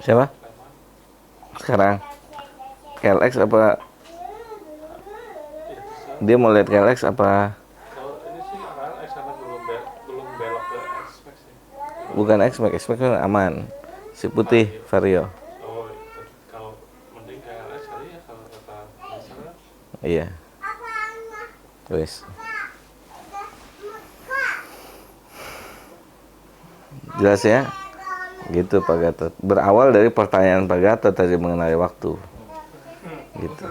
Siapa? Sekarang KLX apa? Dia mau lihat KLX apa? Kalau ini sih KLX karena belum belok ke X-Max ya. Bukan X-Max, X-Max kan aman. Si putih Vario. Oh, kalau mending KLX kali ya kalau kata misalnya. Iya. Wes. Jelas ya? Gitu Pak Gatot. Berawal dari pertanyaan Pak Gatot tadi mengenai waktu. Gitu.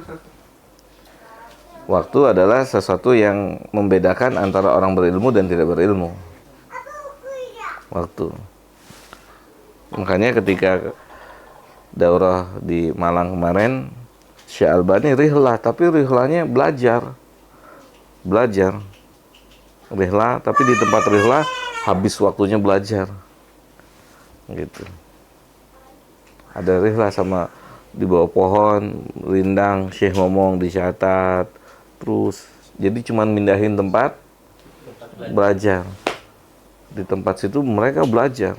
Waktu adalah sesuatu yang membedakan antara orang berilmu dan tidak berilmu. Waktu. Makanya ketika daurah di Malang kemarin, Syekh Albani rihlah, tapi rihlahnya belajar. Rihlah, tapi di tempat rihlah habis waktunya belajar. Gitu. Ada rihlah sama di bawah pohon, rindang, Syekh ngomong dicatat. Terus jadi cuman mindahin tempat belajar. Di tempat situ mereka belajar.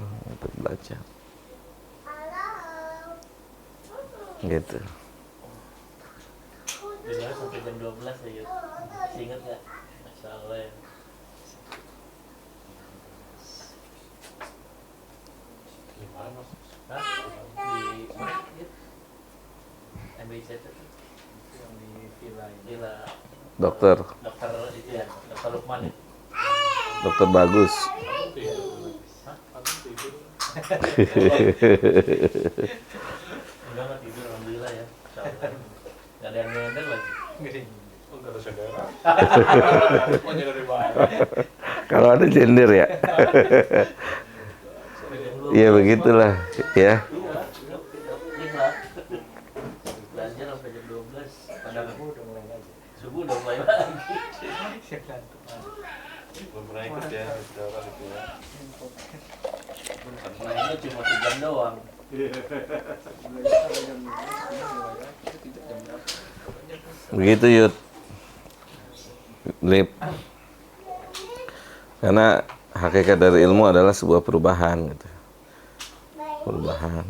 Gitu. Bila sampai jam 12 ya. Masih ingat enggak? Masyaallah ya. Hah? Di mana? MBC itu yang di villa Dokter itu ya, Dokter Lukman ya. Dokter bagus. Enggak tidur alhamdulillah ya. Insyaallah. Enggak ada yang nyender lagi. Enggak ada saudara. Mau nyender di mana? Kalau ada gender ya. Iya begitulah ya. Belajar sampai jam 12. Padahal aku udah mulai ngaji. Subuh udah mulai lagi. Belum pernah ikut ya, saudara itu ya. Mainnya cuma 2 jam doang. Begitu Yud. Lip. Karena hakikat dari ilmu adalah sebuah perubahan gitu. Perubahan.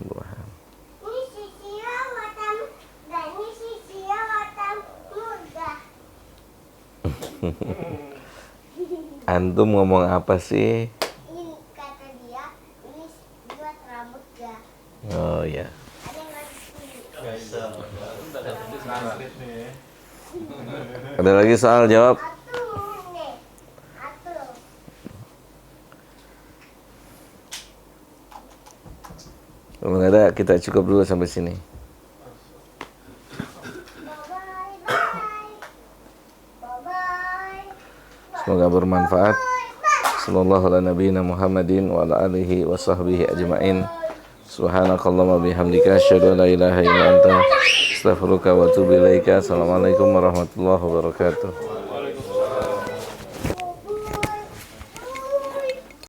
Antum ngomong apa sih? Ini kata dia, ini buat rambut gak? Oh ya. Ada yang lagi setuju. Enggak bisa. Ada lagi soal jawab? Atuh, nih. Atuh. Kalau nggak ada kita cukup dulu sampai sini. Semoga bermanfaat. Sallallahu ala nabiyina Muhammadin wa ala alihi wa sahbihi ajma'in. Subhanakallahumma bihamdika asyhadu an la ilaha illa anta astaghfiruka wa atubu ilaika. Assalamualaikum warahmatullahi wabarakatuh.